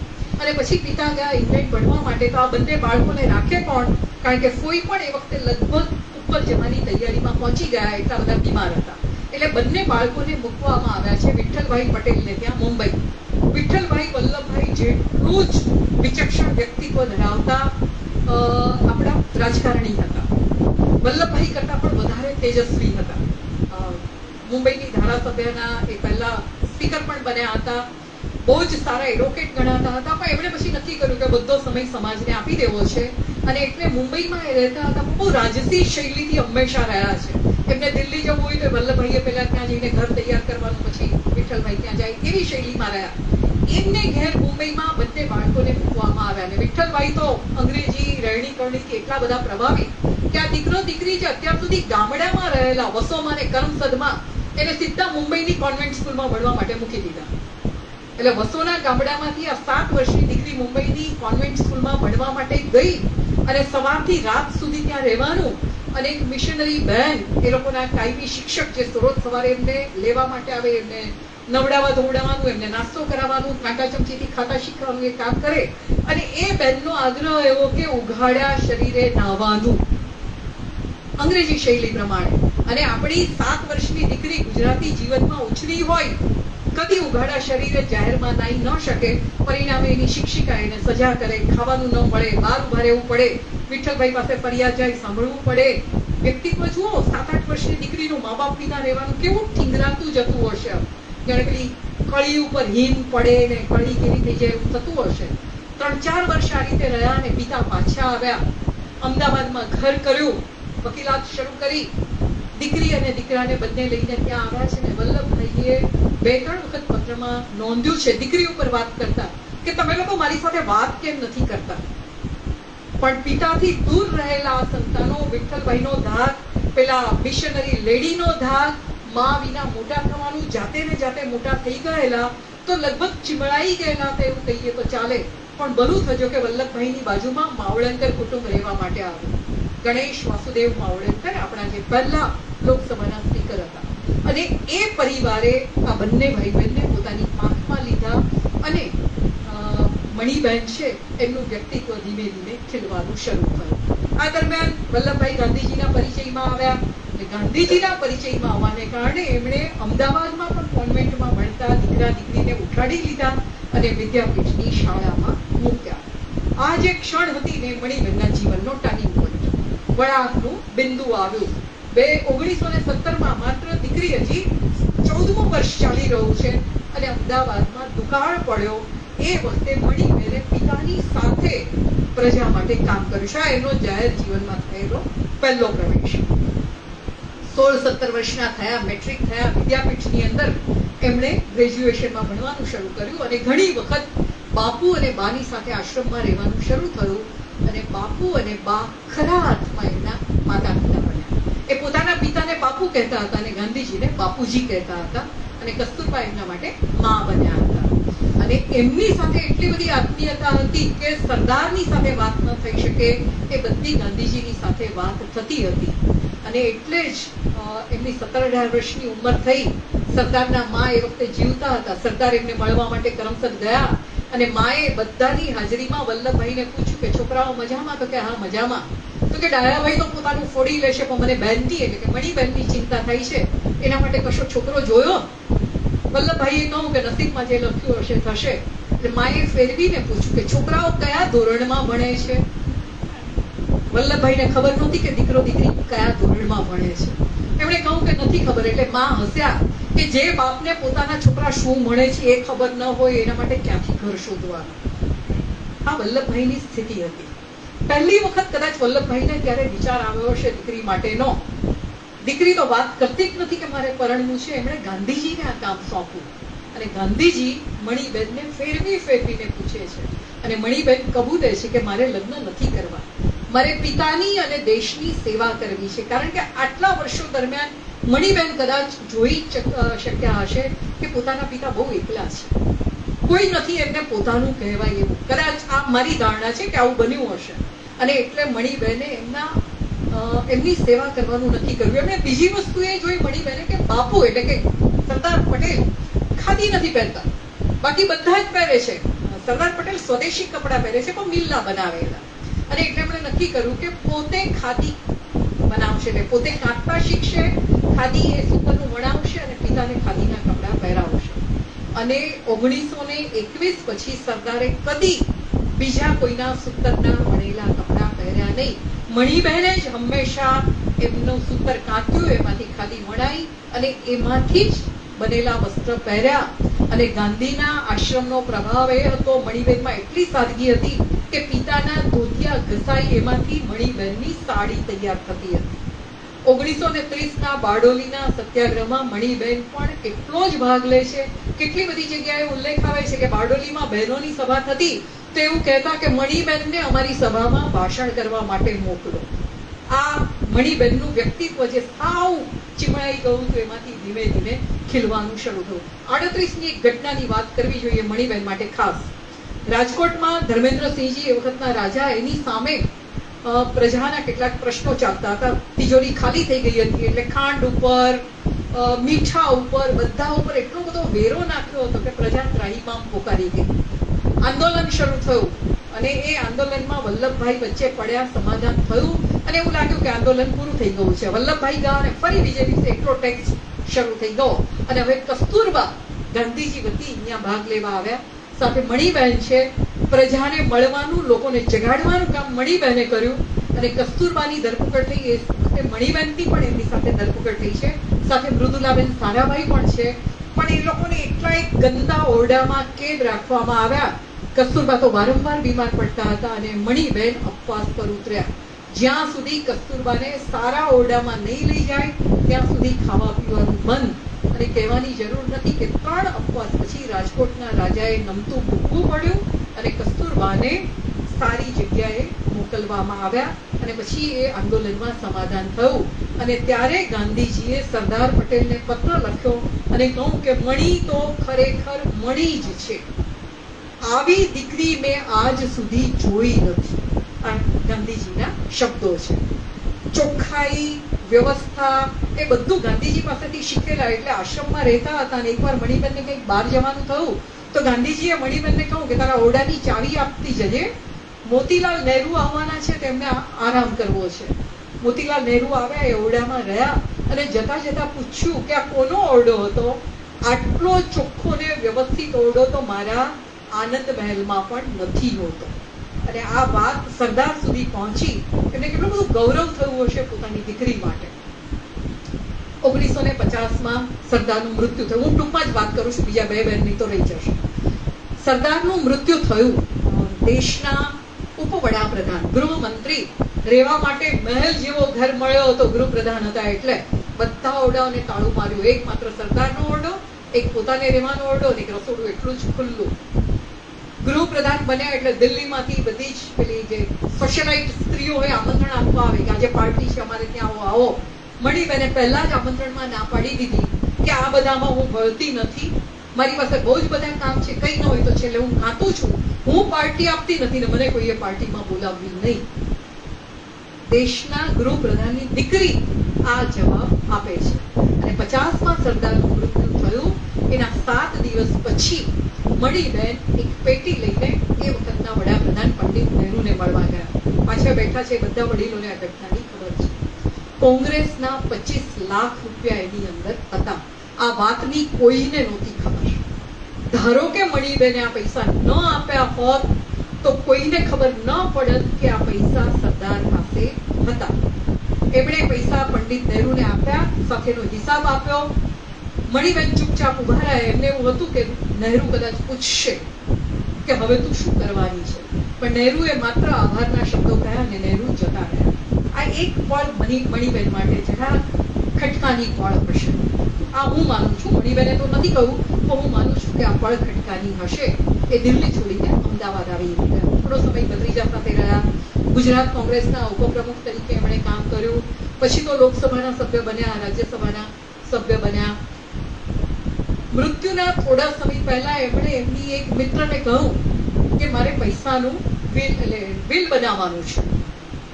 અને પછી પિતા ગયા ઇંગ્લેન્ડ ભણવા માટે તો આ બંને બાળકોને રાખે કોણ? કારણ કે કોઈ પણ એ વખતે લગભગ ઉપર જવાની તૈયારીમાં પહોંચી ગયા, એટલા બધા બીમાર હતા. એટલે બંને બાળકોને મૂકવામાં આવ્યા છે વિઠ્ઠલભાઈ પટેલને ત્યાં મુંબઈ. વિઠ્ઠલભાઈ વલ્લભભાઈ જેટલું જ વિચક્ષણ વ્યક્તિત્વ ધરાવતા આપણા રાજકારણી હતા. વલ્લભભાઈ કરતા પણ વધારે તેજસ્વી હતા. મુંબઈની ધારાસભ્યના એ પહેલા સ્પીકર પણ બન્યા હતા. બહુ જ સારા એડવોકેટ ગણાતા હતા. પણ એમણે પછી નક્કી કર્યું કે બધો સમય સમાજને આપી દેવો છે અને એટલે મુંબઈમાં એ રહેતા હતા. બહુ રાજસી શૈલીથી હંમેશા રહ્યા છે. એમને દિલ્હી જવું હોય તો વલ્લભભાઈએ પહેલા ત્યાં જઈને ઘર તૈયાર કરવાનું, પછી વિઠ્ઠલભાઈ ત્યાં જાય, એવી શૈલીમાં રહ્યા. એમને ઘેર મુંબઈમાં બંને બાળકોને મૂકવામાં આવ્યા અને વિઠ્ઠલભાઈ તો અંગ્રેજી રહેણી કરણીથી એટલા બધા પ્રભાવિત કે આ દીકરો દીકરી જે અત્યાર સુધી ગામડામાં રહેલા વસોમાં ને કરમસદમાં એને સીધા મુંબઈની કોન્વેન્ટ સ્કૂલમાં ભણવા માટે મૂકી દીધા. એટલે વસોના ગામડામાંથી આ 7 વર્ષની દીકરી મુંબઈની કોન્વેન્ટ સ્કૂલમાં ભણવા માટે ગઈ અને સવારથી રાત સુધી ત્યાં રહેવાનું. અને એક મિશનરી બહેન, એ લોકોના કાયમી શિક્ષક જે રોજ સવારે એમને લેવા માટે આવે, એમને નવડાવવા ધોવડાવવાનું, એમને નાસ્તો કરાવવાનું, કાંટા ચમચીથી ખાતા શીખવાનું એ કામ કરે. અને એ બહેનનો આગ્રહ એવો કે ઉઘાડ્યા શરીરે નાહવાનું અંગ્રેજી શૈલી પ્રમાણે. અને આપણી 7 વર્ષની દીકરી ગુજરાતી જીવનમાં ઉછરી હોય, કદી ઉઘાડા શરીરે જાહેરમાં નાઈ ન શકે, પરિણામે એની શિક્ષિકા એને સજા કરે, ખાવાનું ન મળે, બહાર ઉભા રહેવું પડે, વિઠ્ઠલભાઈ પાસે ફરિયાદ જાય, સાંભળવું પડે. વ્યક્તિત્વ જુઓ, 7-8 વર્ષની દીકરીનું મા બાપ વિના રહેવાનું કેવું ઠીંગરાતું જતું હશે. જાણે પેલી કળી ઉપર હિમ પડે ને કળી કેવી થઈ જાય એવું થતું હશે. 3-4 વર્ષ આ રીતે રહ્યા અને પિતા પાછા આવ્યા. અમદાવાદમાં ઘર કર્યું, વકીલાત શરૂ કરી. દીકરી અને દીકરાને બંને લઈને ત્યાં આવ્યા છે ને વલ્લભભાઈએ 2-3 વખત પત્રમાં નોંધ્યું છે દીકરી ઉપર વાત કરતા કે તમે લોકો મારી સાથે વાત કેમ નથી કરતા. પણ પિતાથી દૂર રહેલા સંતાનો, વિઠ્ઠલભાઈનો ધાક, પેલા મિશનરી લેડીનો ધાક, માં વિના મોટા થવાનું, જાતે ને જાતે મોટા થઈ ગયેલા તો લગભગ ચીમળાઈ ગયેલા તો એવું કહીએ તો ચાલે. પણ બરું થજો કે વલ્લભભાઈની બાજુમાં માવળંકર કુટુંબ રહેવા માટે આવ્યું. ગણેશ વાસુદેવ માવળંકર આપણા જે પહેલા લોકસભાના સ્પીકર હતા. અને એ પરિવારે આ બંને ભાઈ બહેનને પોતાની પાંખમાં લીધા અને મણિબેન છે એમનું વ્યક્તિત્વ ધીમે ધીમે ખીલવાનું શરૂ થયું. આ દરમિયાન વલ્લભભાઈ ગાંધીજીના પરિચયમાં આવ્યા અને ગાંધીજીના પરિચયમાં આવવાને કારણે એમણે અમદાવાદમાં પણ કોન્વેન્ટમાં ભણતા દીકરા દીકરીને ઉઠાડી લીધા અને વિદ્યાપીઠની શાળામાં મૂક્યા. આ જે ક્ષણ હતી ને મણિબેનના જીવનનો ટર્નિંગ પોઈન્ટ, વળાંકનું બિંદુ આવ્યું. 1917માં માત્ર દીકરી હજી 14મું વર્ષ ચાલી રહ્યું છે અને અમદાવાદમાં દુકાળ પડ્યો. એ વખતે મણિબેને પિતાની સાથે પ્રજા માટે કામ કર્યું છે. આ એનો જાહેર જીવનમાં થયેલો પહેલો પ્રવેશ. 16-17 વર્ષના થયા, મેટ્રિક થયા, વિદ્યાપીઠની અંદર એમણે ગ્રેજ્યુએશનમાં ભણવાનું શરૂ કર્યું અને ઘણી વખત બાપુ અને બાની સાથે આશ્રમમાં રહેવાનું શરૂ થયું. અને બાપુ અને બા ખરા અર્થમાં એમના માતા પિતા બન્યા. એ પોતાના પિતાને બાપુ કહેતા હતા અને ગાંધીજીને બાપુજી કહેતા હતા અને કસ્તુરબા એમના માટે મા બન્યા હતા. અને એમની સાથે એટલી બધી આત્મીયતા હતી કે સરદારની સાથે વાત ન થઈ શકે એ બધી ગાંધીજીની સાથે વાત થતી હતી. અને એટલે જ એમની 17-18 વર્ષની ઉંમર થઈ. સરદારના મા એ વખતે જીવતા હતા. સરદાર એમને મળવા માટે કરમસદ ગયા અને માએ બધાની હાજરીમાં વલ્લભભાઈને પૂછ્યું કે છોકરાઓ મજામાં? તો કે હા મજામાં. તો કે ડાયાભાઈ તો પોતાનું ફોડી લેશે પણ મને બહેનની એટલે કે મણિબેનની ચિંતા થઈ છે, એના માટે કશો છોકરો જોયો? વલ્લભભાઈએ કહ્યું કે નસીબમાં જે લખ્યું હશે થશે. એટલે માએ ફેરવીને પૂછ્યું કે છોકરાઓ કયા ધોરણમાં ભણે છે? વલ્લભભાઈને ખબર નહોતી કે દીકરો દીકરી કયા ધોરણમાં ભણે છે. એમણે કહ્યું કે નથી ખબર. એટલે માં હસ્યા કે જે બાપને પોતાના છોકરા શું ભણે છે એ ખબર ન હોય એના માટે ક્યાંથી ઘર શોધવાનું. આ વલ્લભભાઈની સ્થિતિ હતી. પહેલી વખત કદાચ વલ્લભભાઈને ત્યારે વિચાર આવ્યો હશે દીકરી માટેનો. દીકરી તો વાત કરતી જ નથી કે મારે પરણવું છે. એમણે ગાંધીજીને આ કામ સોંપ્યું અને ગાંધીજી મણિબેનને ફેરવીને પૂછે છે અને મણિબેન કબૂલે છે કે મારે લગ્ન નથી કરવા, મારે પિતાની અને દેશની સેવા કરવી છે. કારણ કે આટલા વર્ષો દરમિયાન મણિબેન કદાચ જોઈ શક્યા હશે કે પોતાના પિતા બહુ એકલા છે, કોઈ નથી એમને પોતાનું કહેવાય એવું. કદાચ આ મારી ધારણા છે કે આવું બન્યું હશે અને એટલે મણિબેને એમની સેવા કરવાનું નક્કી કર્યું. એમણે બીજી વસ્તુ એ જોઈ મણિબેને કે બાપુ એટલે કે સરદાર પટેલ ખાદી નથી પહેરતા, બાકી બધા જ પહેરે છે. સરદાર પટેલ સ્વદેશી કપડા પહેરે છે પણ મિલના બનાવેલા. અને એટલે એમણે નક્કી કર્યું કે પોતે ખાદી બનાવશે ને પોતે કાંતતા શીખશે, ખાદી એ સૂતરનું વણાવશે અને પિતાને ખાદીના કપડા પહેરાવશે. અને 1921 પછી સરદારે કદી બીજા કોઈના સૂતરના વણેલા કપડા પહેર્યા નહીં. મણિબહેને જ હંમેશા એમનું સૂતર કાંત્યું, એમાંથી ખાદી વણાઈ અને એમાંથી જ બનેલા વસ્ત્ર પહેર્યા. અને ગાંધીના આશ્રમનો પ્રભાવ એ હતો, મણિબેનમાં એટલી સાદગી હતી કે પિતાના ધોતિયા ઘસાઈ એમાંથી મણિબેનની સાડી તૈયાર થતી હતી. 1930ના બારડોલીના સત્યાગ્રહમાં મણિબેન પણ એટલો જ ભાગ લે છે. કેટલી બધી જગ્યાએ ઉલ્લેખ આવે છે કે બારડોલીમાં બહેનોની સભા થતી તો એવું કહેતા કે મણિબેનને અમારી સભામાં ભાષણ કરવા માટે મોકલો. આ મણિબેનનું વ્યક્તિત્વ જે સાવ ચીમળાઈ ગયું હતું એમાંથી ધીમે ધીમે ખીલવાનું શરૂ થયું. 38ની એક ઘટનાની વાત કરવી જોઈએ મણિબેન માટે ખાસ. રાજકોટમાં ધર્મેન્દ્રસિંહજી એ વખતના રાજા, એની સામે પ્રજાના કેટલાક પ્રશ્નો ચાલતા હતા. તિજોરી ખાલી થઈ ગઈ હતી એટલે ખાંડ ઉપર, મીઠા ઉપર, બધા ઉપર એટલો બધો વેરો નાખ્યો હતો કે પ્રજા ત્રાહિમામ પોકારી ગઈ. આંદોલન શરૂ થયું અને એ આંદોલનમાં વલ્લભભાઈ વચ્ચે પડ્યા, સમાધાન થયું અને એવું લાગ્યું કે આંદોલન પૂરું થઈ ગયું છે. વલ્લભભાઈ ગયા અને ફરી બીજે દિવસે એટલો ટેક્સ શરૂ થઈ ગયો અને હવે કસ્તુરબા ગાંધીજી વતી અહીંયા ભાગ લેવા આવ્યા. સાથે મણિબેન છે. પ્રજાને મળવાનું, લોકોને જગાડવાનું કામ મણિબેને કર્યું અને કસ્તુરબાની ધરપકડ થઈ. એ વખતે મણિબેનની પણ એમની સાથે ધરપકડ થઈ છે. સાથે મૃદુલાબેન સારાભાઈ પણ છે. પણ એ લોકોને એટલા એક ગંદા ઓરડામાં કેદ રાખવામાં આવ્યા. કસ્તુરબા તો વારંવાર બીમાર પડતા હતા અને મણિબેન ઉપવાસ પર ઉતર્યા. જ્યાં સુધી કસ્તુરબાને સારા ઓરડામાં નહીં લઈ જાય ત્યાં સુધી ખાવા પીવાનું બંધ. અને કહેવાની જરૂર નથી કે 3 ઉપવાસ પછી રાજકોટના રાજાએ નમતું મૂકવું પડ્યું અને કસ્તુરબાને સારી જગ્યાએ મોકલવામાં આવ્યા અને પછી એ આંદોલનમાં સમાધાન થયું. અને ત્યારે ગાંધીજીએ સરદાર પટેલને પત્ર લખ્યો અને કહ્યું કે મણી તો ખરેખર મણી જ છે, આવી દીકરી મેં આજ સુધી જોઈ નથી. આ ગાંધીજીના શબ્દો છે. ચોખ્ખાઈ, વ્યવસ્થા એ બધું ગાંધીજી પાસેથી શીખેલા. એટલે આશ્રમમાં રહેતા હતા અને એકવાર મણિબેનને કંઈક બહાર જવાનું થયું તો ગાંધીજીએ મણિબેનને કહ્યું કે તારા ઓરડાની ચાવી આપતી જજે, મોતીલાલ નહેરુ આવવાના છે, તેમને આરામ કરવો છે. મોતીલાલ નહેરુ આવ્યા, એ ઓરડામાં રહ્યા અને જતા જતા પૂછ્યું કે આ કોનો ઓરડો હતો? આટલો ચોખ્ખો ને વ્યવસ્થિત ઓરડો તો મારા આનંદ મહેલમાં પણ નથી હોતો. અને આ વાત સરદાર સુધી પહોંચી. એમને કેટલું બધું ગૌરવ થયું હશે પોતાની દીકરી માટે. 1950માં સરદારનું મૃત્યુ થયું. હું ટૂંકમાં જ વાત કરું છું, બીજા બે બહેનની તો રહી જશે. સરદારનું મૃત્યુ થયું. દેશના ઉપવડાપ્રધાન, ગૃહમંત્રી, રહેવા માટે મહેલ જેવો ઘર મળ્યો હતો. ગૃહપ્રધાન હતા એટલે બધા ઓરડાઓને તાળું માર્યું. એક માત્ર સરદારનો ઓરડો, એક પોતાને રહેવાનો ઓરડો અને એક રસોડું, એટલું જ ખુલ્લું. ગૃહપ્રધાન બન્યા એટલે દિલ્હીમાંથી બધી જ પેલી જે સોશિયલાઇટ સ્ત્રીઓ હોય આમંત્રણ આપવા આવે કે આજે પાર્ટી છે અમારે ત્યાં આવો. મણિબેને પહેલા જ આમંત્રણમાં ના પાડી દીધી કે આ બધામાં હું વળતી નથી, મારી પાસે બહુ જ બધા કામ છે, કંઈ ન હોય તો છેલ્લે હું ખાતું છું, હું પાર્ટી આપતી નથી ને મને કોઈએ પાર્ટીમાં બોલાવવી નહીં. દેશના ગૃહપ્રધાનની દીકરી આ જવાબ આપે છે. અને 50માં સરદારનું મૃત્યુ થયું એના 7 દિવસ પછી મણિબેન એક પેટી લઈને એ વખતના વડાપ્રધાન પંડિત નહેરુને મળવા ગયા. પાછળ બેઠા છે બધા વડીલોને આ ઘટનાની ખબર છે. કોંગ્રેસના 25 લાખ રૂપિયા એની અંદર હતા. આ વાતની કોઈને નહોતી ખબર. ધારો કે મણિબેને આ પૈસા ન આપ્યા હોત તો કોઈને ખબર ન પડત કે આ પૈસા સરદાર પાસે હતા. એમણે પૈસા પંડિત નહેરુને આપ્યા, સાથેનો હિસાબ આપ્યો. મણિબેન ચૂપચાપ ઉભા રહ્યા. એમને એવું હતું કે નહેરુ કદાચ પૂછશે કે હવે તું શું કરવાની છે, પણ નહેરુએ માત્ર આભારના શબ્દો કહ્યા અને નહેરુ જતા રહ્યા. આ એક પળ મણિબેન માટે જરા ખટકાની પળ હશે. આ હું માનું છું, મણિબેને તો નથી કહ્યું, પણ હું માનું છું કે આ પળ ખટકાની હશે. એ દિલ્હી છોડીને અમદાવાદ આવી ગયા. થોડો સમય ભત્રીજા સાથે રહ્યા. ગુજરાત કોંગ્રેસના ઉપપ્રમુખ તરીકે એમણે કામ કર્યું. પછી તો લોકસભાના સભ્ય બન્યા, રાજ્યસભાના સભ્ય બન્યા. મૃત્યુના થોડા સમય પહેલા એમણે એમની એક મિત્રને કહ્યું કે મારે પૈસાનું બિલ બનાવવાનું છે.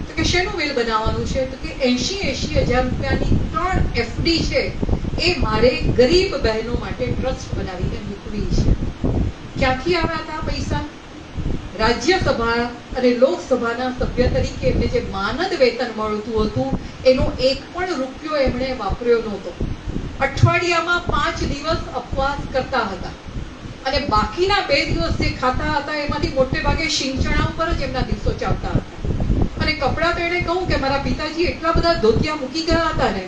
તો કે શેનું બિલ બનાવવાનું છે? તો કે 80,000 રૂપિયાની 3 FD છે, એ મારે ગરીબ બહેનો માટે ટ્રસ્ટ બનાવીને મૂકવી છે. ક્યાંથી આવ્યા હતા પૈસા? રાજ્યસભા અને લોકસભાના સભ્ય તરીકે એમને જે માનદ વેતન મળતું હતું એનો એક પણ રૂપિયો એમણે વાપર્યો નહોતો. અઠવાડિયામાં 5 દિવસ ઉપવાસ કરતા હતા અને બાકીના 2 દિવસ જે ખાતા હતા એમાંથી મોટે ભાગે શિંગચણા ઉપર જ એમના દિવસો ચાલતા હતા. અને કપડાં તો એણે કહું કે મારા પિતાજી એટલા બધા ધોતિયા મૂકી ગયા હતા ને,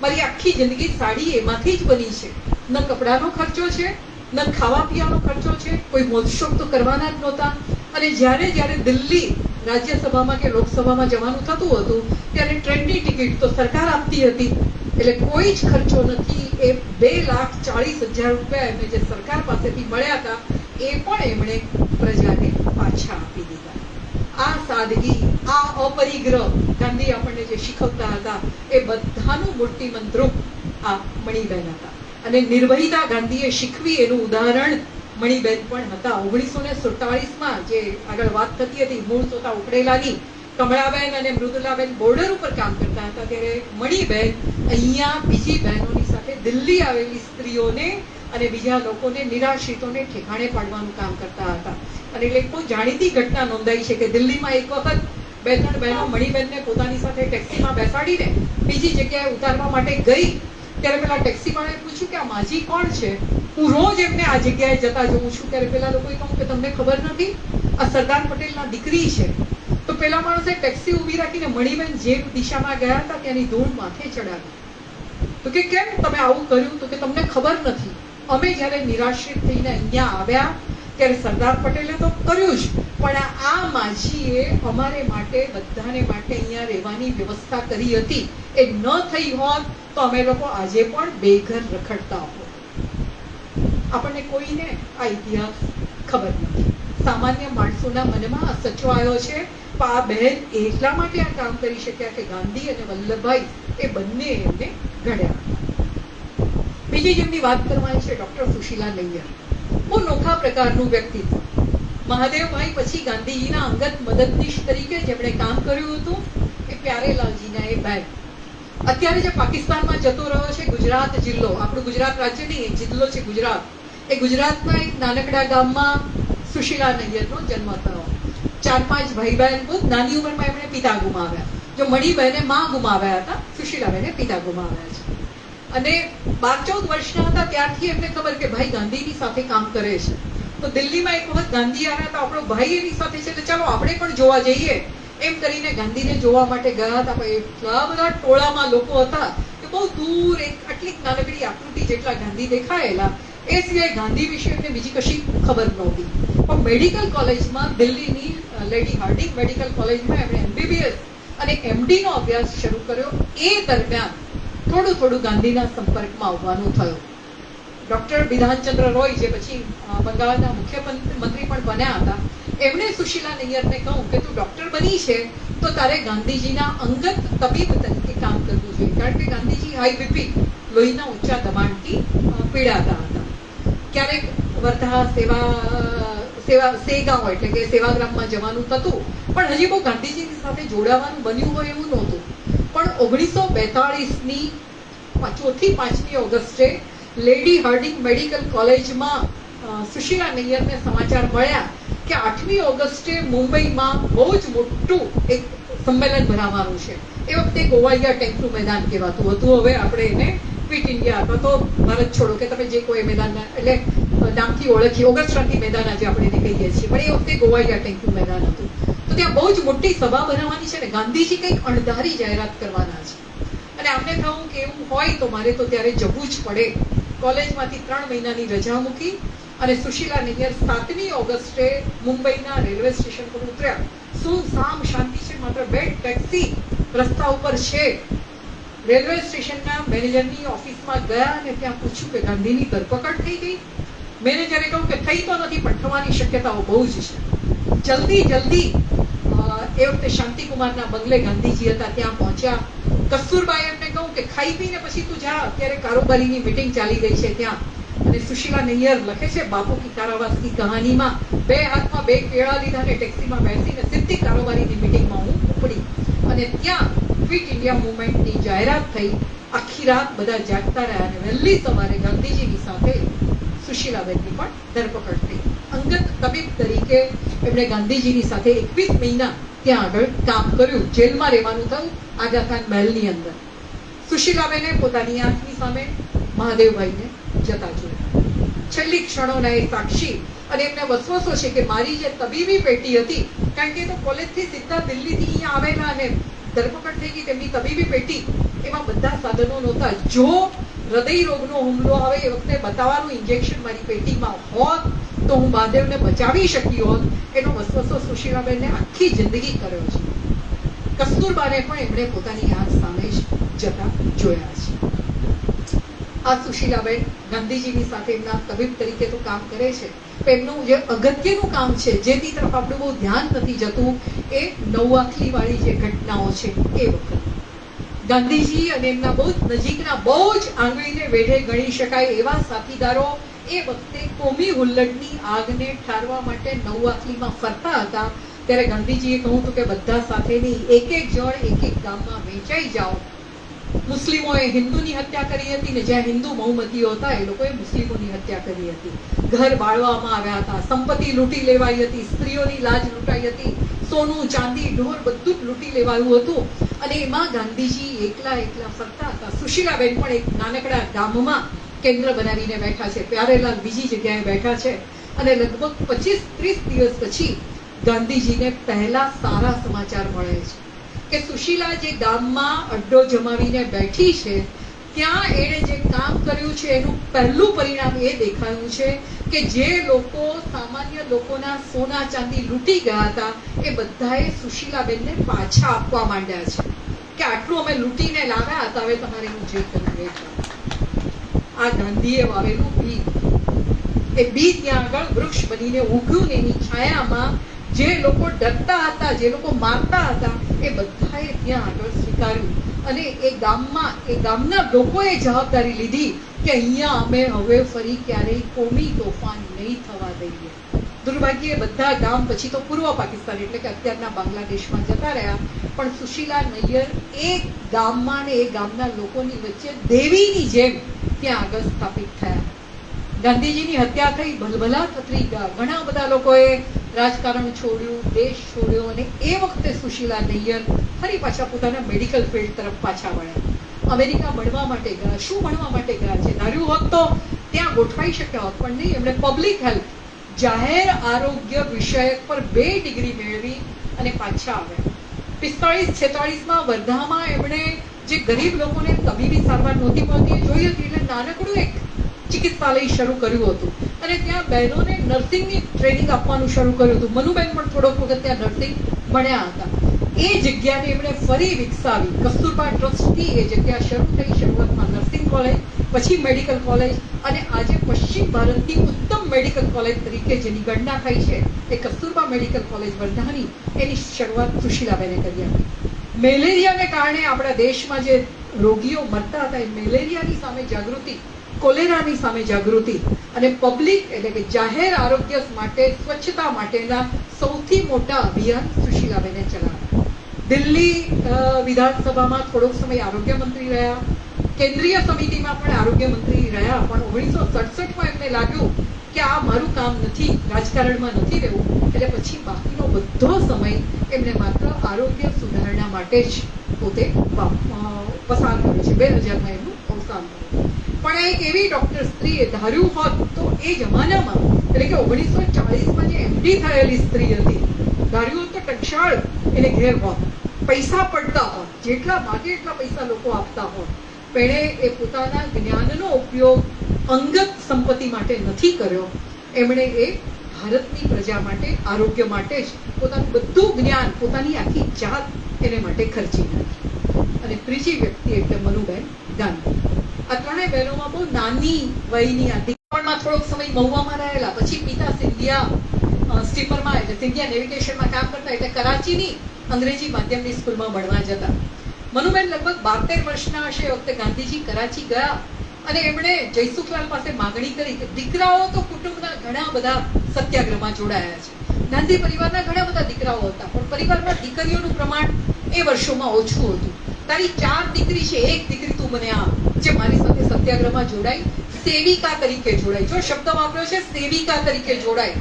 મારી આખી જિંદગી સાડી એમાંથી જ બની છે. ન કપડાનો ખર્ચો છે, ન ખાવા પીવાનો ખર્ચો છે, કોઈ મોજશોખ તો કરવાના જ નહોતા. અને જ્યારે દિલ્હી રાજ્યસભામાં કે લોકસભામાં જવાનું થતું હતું ત્યારે ટ્રેનની ટિકિટ તો સરકાર આપતી હતી, એટલે કોઈ જ ખર્ચો નથી. એ 2,40,000 રૂપિયા એમને જે સરકાર પાસેથી મળ્યા હતા એ પણ એમણે પ્રજાને પાછા આપી દીધા. આ સાદગી, આ અપરિગ્રહ ગાંધી આપણને જે શીખવતા હતા એ બધાનું મૂર્તિમંતરૂપ આ મણિબેન હતા. અને નિર્ભયતા ગાંધીએ શીખવી એનું ઉદાહરણ મણિબેન પણ હતા. 1947માં જે આગળ વાત થતી હતી મૂળ તોતા ઉપડેલાની, કમળાબેન અને મૃદુલાબેન બોર્ડર ઉપર કામ કરતા હતા ત્યારે મણિબેન અહીંયા બીજી બહેનોની સાથે દિલ્હી આવેલી સ્ત્રીઓને અને બીજા લોકોને, નિરાશ્રિતોને ઠેકાણે પાડવાનું કામ કરતા હતા. અને એટલે બહુ જાણીતી ઘટના નોંધાઈ છે કે દિલ્હીમાં એક વખત 2-3 બહેનો મણિબેનને પોતાની સાથે ટેક્સીમાં બેસાડીને બીજી જગ્યાએ ઉતારવા માટે ગઈ ત્યારે પેલા ટેક્સીવાળાએ પૂછ્યું કે આ માજી કોણ છે? હું રોજ એમને આ જગ્યાએ જતા જોઉં છું. ત્યારે પેલા લોકોએ કહ્યું કે તમને ખબર નથી, આ સરદાર પટેલના દીકરી છે. તો પેલા માણસે ટેક્સી ઊભી રાખીને મણિબેન જે દિશામાં ગયા હતા ત્યાંની ધૂળ માથે ચડાવી. તો કે કેમ તમે આવું કર્યું? તો કે તમને ખબર નથી, અમે જ્યારે નિરાશ્રિત થઈને અહીંયા આવ્યા ત્યારે સરદાર પટેલે તો કર્યું જ, પણ આ માજીએ અમારે માટે, બધાને માટે અહીંયા રહેવાની વ્યવસ્થા કરી હતી. એ ન થઈ હોત તો અમે લોકો આજે પણ બેઘર રખડતા હોત. આપણને કોઈને આ ઇતિહાસ ખબર નથી. સામાન્ય માણસોના મનમાં આ સચવાયો છે. પણ આ બહેન એટલા માટે આ કામ કરી શક્યા કે ગાંધી અને વલ્લભભાઈ એ બંને એમને ઘડ્યા. બીજી જેમની વાત કરવાની છે ડોક્ટર સુશીલા નૈયર. બહુ નોખા પ્રકારનું વ્યક્તિત્વ. મહાદેવભાઈ પછી ગાંધીજીના અંગત મદદનીશ તરીકે જેમણે કામ કર્યું હતું એ પ્યારેલાલજીના એ બહેન. અત્યારે જે પાકિસ્તાનમાં જતો રહ્યો છે ગુજરાત જિલ્લો, આપણું ગુજરાત રાજ્ય નહીં, જિલ્લો છે ગુજરાત, એ ગુજરાતના એક નાનકડા ગામમાં સુશીલા નૈયરનો જન્મ થયો. 4-5 ભાઈ બહેન, બહુ નાની ઉંમરમાં એમણે પિતા ગુમાવ્યા. જો મણિબહેને માં ગુમાવ્યા હતા, સુશીલાબેને પિતા ગુમાવ્યા છે. અને 12-14 વર્ષના હતા ત્યારથી એમને ખબર કે ભાઈ ગાંધીની સાથે કામ કરે છે. તો દિલ્હીમાં એક વખત ગાંધી આવ્યા હતા, આપણો ભાઈ એની સાથે છે, એટલે ચાલો આપણે પણ જોવા જઈએ એમ કરીને ગાંધીને જોવા માટે ગયા હતા. પણ એટલા બધા ટોળામાં લોકો હતા કે બહુ દૂર એક આટલી નાનકડી આકૃતિ જેટલા ગાંધી દેખાયેલા, એ સિવાય ગાંધી વિશે એમને બીજી કશી ખબર નહોતી. પણ મેડિકલ કોલેજમાં, દિલ્હીની લેડી હાર્ડિંગ મેડિકલ કોલેજમાં એમણે MBBS અને MD નો અભ્યાસ શરૂ કર્યો. એ દરમિયાન થોડું ગાંધીના સંપર્કમાં આવવાનું થયું. ડોક્ટર બિધાનચંદ્ર રોય, જે પછી બંગાળના મુખ્યમંત્રી પણ બન્યા હતા, એમણે સુશીલા નૈયરને કહ્યું કે તું ડોક્ટર બની છે તો તારે ગાંધીજીના અંગત તબીબ તરીકે કામ કરવું જોઈએ. કારણ કે ગાંધીજી હાઈ બીપી, લોહીના ઊંચા દબાણથી પીડાતા હતા. ક્યારેક વર્ધા સેગાંવ એટલે કે સેવાગ્રામમાં જવાનું થતું, પણ હજી બહુ ગાંધીજીની સાથે જોડાવાનું બન્યું હોય એવું નહોતું. પણ 1942ની 4થી 5મી ઓગસ્ટે લેડી હાર્ડિંગ મેડિકલ કોલેજમાં સુશીલા નૈયરને સમાચાર મળ્યા કે 8મી ઓગસ્ટે મુંબઈમાં બહુ જ મોટું એક સંમેલન ભરાવાનું છે. એ વખતે ગોવાળિયા ટેન્કનું મેદાન કહેવાતું હતું. હવે આપણે એને ક્વિટ ઇન્ડિયા અથવા તો ભારત છોડો કે તમે જે કોઈ મેદાન એટલે નામથી ઓળખી, ઓગસ્ટ ક્રાંતિ મેદાન આજે આપણે એને કહીએ છીએ, પણ એ વખતે ગોવાળિયા ટેન્કનું મેદાન હતું. તો ત્યાં બહુ જ મોટી સભા ભરાવાની છે ને ગાંધીજી કંઈક અણધારી જાહેરાત કરવાના છે. અને આમને કહું કે એવું હોય તો મારે તો ત્યારે જવું જ પડે. કોલેજમાંથી 3 મહિનાની રજા મૂકી અને સુશીલા નૈયર 7મી ઓગસ્ટે મુંબઈના રેલવે સ્ટેશન પર ઉતર્યા. સુમસામ શાંતિ છે, માત્ર 2 ટેક્સી રસ્તા ઉપર છે. રેલવે સ્ટેશનના મેનેજરની ઓફિસમાં ગયા અને ત્યાં પૂછ્યું કે ગાંધીની ધરપકડ થઈ ગઈ. મેનેજરે કહ્યું કે થઈ તો નથી, પણ થવાની શક્યતાઓ બહુ જ છે. જલ્દી એ વખતે શાંતિકુમારના બંગલે ગાંધીજી હતા, ત્યાં પહોંચ્યા. કસ્તુરબાએ એમને કહ્યું કે ખાઈ પીને પછી તું જા, અત્યારે કારોબારીની મીટિંગ ચાલી રહી છે ત્યાં. અને સુશીલા નૈયર લખે છે બાપુ કી કારાવાસ કી કહાનીમાં, 2 હાથમાં 2 કેળા લીધા અને ટેક્સીમાં બેસીને સીધી કારોબારીની મીટિંગમાં હું ઉપડી. અને ત્યાં ક્વિટ ઇન્ડિયા મૂવમેન્ટની જાહેરાત થઈ. આખી રાત બધા જાગતા રહ્યા અને વહેલી સવારે ગાંધીજીની સાથે સુશીલાબેનની પણ ધરપકડ થઈ. અંગત તબીબ તરીકે એમણે ગાંધીજીની સાથે 21 મહિના ત્યાં આગળ કામ કર્યું. જેલમાં રહેવાનું થયું આગા ખાન મહેલની અંદર. સુશીલાબેને પોતાની આંખની સામે મહાદેવભાઈને જતા જોયા. છેલ્લી ક્ષણોના એ સાક્ષી. અને એમને વસવસો છે કે મારી જે તબીબી પેટી હતી, કારણ કે એ તો કોલેજથી સીધા દિલ્હીથી અહીંયા આવેલા અને ધરપકડ થઈ ગઈ, તેમની તબીબી પેટી, એમાં બધા સાધનો નહોતા. જો હૃદય રોગનો હુમલો આવે એ વખતે બતાવવાનું ઇન્જેક્શન મારી પેટીમાં હોત તો હું મહાદેવને બચાવી શકી હોત. એનો વસવસો સુશીલાબેનને આખી જિંદગી કર્યો છે. કસ્તુરબાને પણ એમણે પોતાની આંખ સામે જ જતા જોયા છે. આ સુશીલાબેન ગાંધીજીની સાથે એમના તબીબ તરીકે તો કામ કરે છે, એમનું જે અગત્યનું કામ છે, જેની તરફ આપણું બહુ ધ્યાન નથી જતું, એ નવઆખલી વાળી જે ઘટનાઓ છે એ વખત ગાંધીજી અને એમના બહુ જ નજીકના, બહુ જ આંગળીને વેઢે ગણી શકાય એવા સાથીદારો એ વખતે કોમી હુલ્લડની આગને ઠારવા માટે નવઆખલીમાં ફરતા હતા. ત્યારે ગાંધીજીએ કહ્યું હતું કે બધા સાથે નહીં, એક જણ એક ગામમાં વેચાઈ જાઓ. મુસ્લિમોએ હિન્દુની હત્યા કરી હતી ને જ્યાં હિન્દુ બહુમતીઓ હતા એ લોકોએ મુસ્લિમોની હત્યા કરી હતી. ઘર બાળવામાં આવ્યા હતા, સંપત્તિ લૂંટી લેવાઈ હતી, સ્ત્રીઓની લાજ લૂંટાઈ હતી, સોનું ચાંદી ઢોર બધું જ લૂંટી લેવાયું હતું. અને એમાં ગાંધીજી એકલા ફરતા હતા. સુશીલાબેન પણ એક નાનકડા ગામમાં કેન્દ્ર બનાવીને બેઠા છે. પ્યારેલાલ બીજી જગ્યાએ બેઠા છે. અને લગભગ 25-30 દિવસ પછી ગાંધીજીને પહેલા સારા સમાચાર મળે છે કે સુશીલા જે ગામમાં અડ્ડો જમાવીને બેઠી છે ત્યાં એણે જે કામ કર્યું છે એનું પહેલું પરિણામ એ દેખાયું છે કે જે લોકો સામાન્ય લોકોના સોના ચાંદી લૂંટી ગયા હતા એ બધાએ સુશીલાબેનને પાછા આપવા માંડ્યા છે કે આટલું અમે લૂંટીને લાવ્યા હતા, હવે તમારે હું જે કરવું એ કરો. આ ગાંધીએ વાવેલું બી, એ બી ત્યાં આગળ વૃક્ષ બનીને ઉગ્યું ને એની છાયામાં જે લોકો ડરતા હતા, જે લોકો મારતા હતા, એ બધાએ ત્યાં આગળ સ્વીકાર્યું. અને એ ગામના લોકોએ જવાબદારી લીધી કે અહીંયા અમે હવે ફરી ક્યારેય કોમી તોફાન નહીં થવા દઈએ. દુર્ભાગ્યે બધા ગામ પછી તો પૂર્વ પાકિસ્તાન એટલે કે અત્યારના બાંગ્લાદેશમાં જતા રહ્યા, પણ સુશીલા નૈયર એક ગામમાં ને એ ગામના લોકોની વચ્ચે દેવીની જેમ ત્યાં આગળ સ્થાપિત થયા. ગાંધીજીની હત્યા થઈ, ભલભલા થતી ગયા, ઘણા બધા લોકોએ રાજકારણ છોડ્યું, દેશ છોડ્યો, અને એ વખતે સુશીલા નૈયર ફરી પાછા પોતાના મેડિકલ ફિલ્ડ તરફ પાછા વળ્યા. અમેરિકા ભણવા માટે ગયા. શું ભણવા માટે ગયા છે? ધાર્યું હોત તો ત્યાં ગોઠવાઈ શક્યા હોત, પણ નહીં. એમણે પબ્લિક હેલ્થ, જાહેર આરોગ્ય વિષયક પર 2 ડિગ્રી મેળવી અને પાછા આવ્યા. 45-46માં વર્ધામાં એમણે જે ગરીબ લોકોને તબીબી સારવાર નહોતી મળતી એ જોઈ હતી, એટલે નાનકડું એક ચિકિત્સાલય શરૂ કર્યું હતું, અને ત્યાં બહેનોને નર્સિંગની ટ્રેનિંગ આપવાનું શરૂ કર્યું હતું. મનુબેન પણ થોડોક વખત ત્યાં નર્સિંગ ભણ્યા હતા. એ જગ્યાને એમણે ફરી વિકસાવી. કસ્તુરબા ટ્રસ્ટથી એ જગ્યા શરૂ થઈ. શરૂઆતમાં નર્સિંગ કોલેજ, પછી મેડિકલ કોલેજ, અને આજે પશ્ચિમ ભારતની ઉત્તમ મેડિકલ કોલેજ તરીકે જેની ગણના થઈ છે એ કસ્તુરબા મેડિકલ કોલેજ વર્ધાની, એની શરૂઆત સુશીલાબેને કરી હતી. મેલેરિયાને કારણે આપણા દેશમાં જે રોગીઓ મરતા હતા, એ મેલેરિયાની સામે જાગૃતિ, કોલેરાની સામે જાગૃતિ અને પબ્લિક એટલે કે જાહેર આરોગ્ય માટે, સ્વચ્છતા માટેના સૌથી મોટા અભિયાન સુશીલાબેને ચલાવ્યા. દિલ્હી વિધાનસભામાં થોડોક સમય આરોગ્ય મંત્રી રહ્યા, કેન્દ્રીય સમિતિમાં પણ આરોગ્ય મંત્રી રહ્યા, પણ 1967માં એમને લાગ્યું કે આ મારું કામ નથી, રાજકારણમાં નથી રહેવું, એટલે પછી બાકીનો બધો સમય એમને માત્ર આરોગ્ય સુધારણા માટે જ પોતે પસાર કર્યો છે. 2000માં એમનું અવસાન થયું. પણ એક એવી ડોક્ટર સ્ત્રીએ ધાર્યું હોત તો એ જમાનામાં, એટલે કે 1940માં જે એમડી થયેલી સ્ત્રી હતી, ધાર્યું હોત તો ટંચાળ એને ઘેર હોત, પૈસા પડતા હોત, જેટલા માગે એટલા પૈસા લોકો આપતા હોત, પણ એ પોતાના જ્ઞાનનો ઉપયોગ અંગત સંપત્તિ માટે નથી કર્યો. એમણે એ ભારતની પ્રજા માટે, આરોગ્ય માટે જ પોતાનું બધું જ્ઞાન, પોતાની આખી જાત એને માટે ખર્ચી નાખી. અને ત્રીજી વ્યક્તિ એટલે મનુબેન ગાંધી. આ ત્રણેય બહેનોમાં બહુ નાની વયની હતી. પણ થોડોક સમય મહુવામાં રહેલા, પછી પિતા સિંધિયા સ્ટીમરમાં એટલે સિંધિયા નેવિગેશનમાં કામ કરતા, એટલે કરાચીની અંગ્રેજી માધ્યમની સ્કૂલમાં ભણવા જતા. મનુબેન લગભગ 12-13 વર્ષના હશે એ વખતે ગાંધીજી કરાચી ગયા, અને એમણે જયસુખલાલ પાસે માગણી કરી કે દીકરાઓ તો કુટુંબના ઘણા બધા સત્યાગ્રહમાં જોડાયા છે. ગાંધી પરિવારના ઘણા બધા દીકરાઓ હતા, પણ પરિવારમાં દીકરીઓનું પ્રમાણ એ વર્ષોમાં ઓછું હતું. તારી 4 દીકરી છે, એક દીકરી તું મને આ જે મારી સાથે સત્યાગ્રહમાં જોડાઈ, સેવિકા તરીકે જોડાઈ. જો શબ્દ વાપર્યો છે, સેવિકા તરીકે જોડાઈ.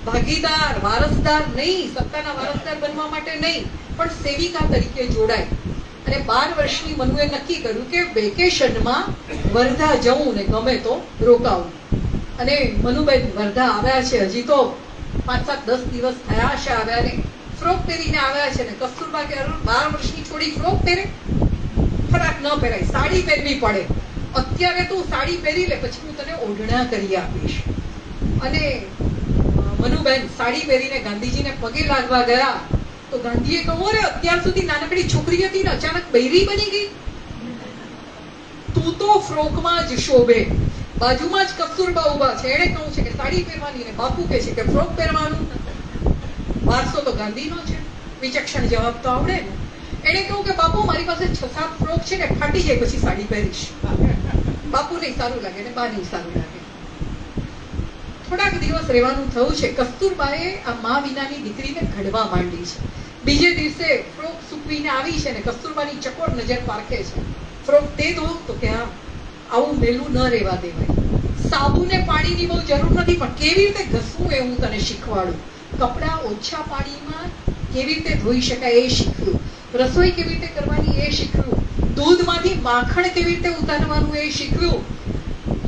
ભાગીદાર, વારસદાર નહીં, સત્તાના વારસદાર બનવા માટે નહીં, પણ સેવિકા તરીકે જોડાઈ. અને 12 વર્ષની મનુએ નક્કી કર્યું કે વેકેશનમાં વર્ધા જવું ને ગમે તો રોકાવું. અને મનુબેન વર્ધા આવ્યા છે, હજી તો 5-7-10 દિવસ થયા છે આવ્યા, ને ફ્રોક પહેરીને આવ્યા છે. ને કસ્તુરબા કે 12 વર્ષની છોડી ફ્રોક પહેરે? ફરાક ન પહેરાય, સાડી પહેરવી પડે. અત્યારે તું સાડી પહેરી લે, પછી હું તને ઓઢણા કરી આપીશ. અને મનુબેન સાડી પહેરીને ગાંધીજીને પગે લાગવા ગયા, તો ગાંધીએ કહ્યું, અરે અત્યાર સુધી નાનકડી છોકરી હતી ને અચાનક બૈરી બની ગઈ, તું તો ફ્રોકમાં જ શોભે. બાજુમાં જ કસ્તુરબા ઉભા છે, એણે કહ્યું છે કે સાડી પહેરવાની, ને બાપુ કહે છે કે ફ્રોક પહેરવાનું. વારસો તો ગાંધીનો છે, વિચક્ષણ જવાબ તો આવડે ને. એણે કહ્યું કે બાપુ મારી પાસે 6-7 ફ્રોક છે ને, ફાટી જાય પછી સાડી પહેરીશ. બાપુ નહીં સારું લાગે ને બા નહીં સારું લાગે. થોડાક દિવસ રહેવાનું થયું છે. કસ્તુરબાએ આ મા વિનાની દીકરીને ઘડવા માંડી છે. બીજે દિવસે ફ્રોક સૂકવીને આવી છે ને કસ્તુરબાની ચકોર નજર પારખે છે. ફ્રોક તે ધો તો કે હા, આવું મેલું ન રહેવા દેવાય. સાબુને પાણીની બહુ જરૂર નથી, પણ કેવી રીતે ઘસવું એ હું તને શીખવાડું. કપડાં ઓછા પાણીમાં કેવી રીતે ધોઈ શકાય એ શીખવ્યું. રસોઈ કેવી રીતે કરવાની એ શીખવ્યું. દૂધમાંથી માખણ કેવી રીતે ઉતારવાનું એ શીખવ્યું.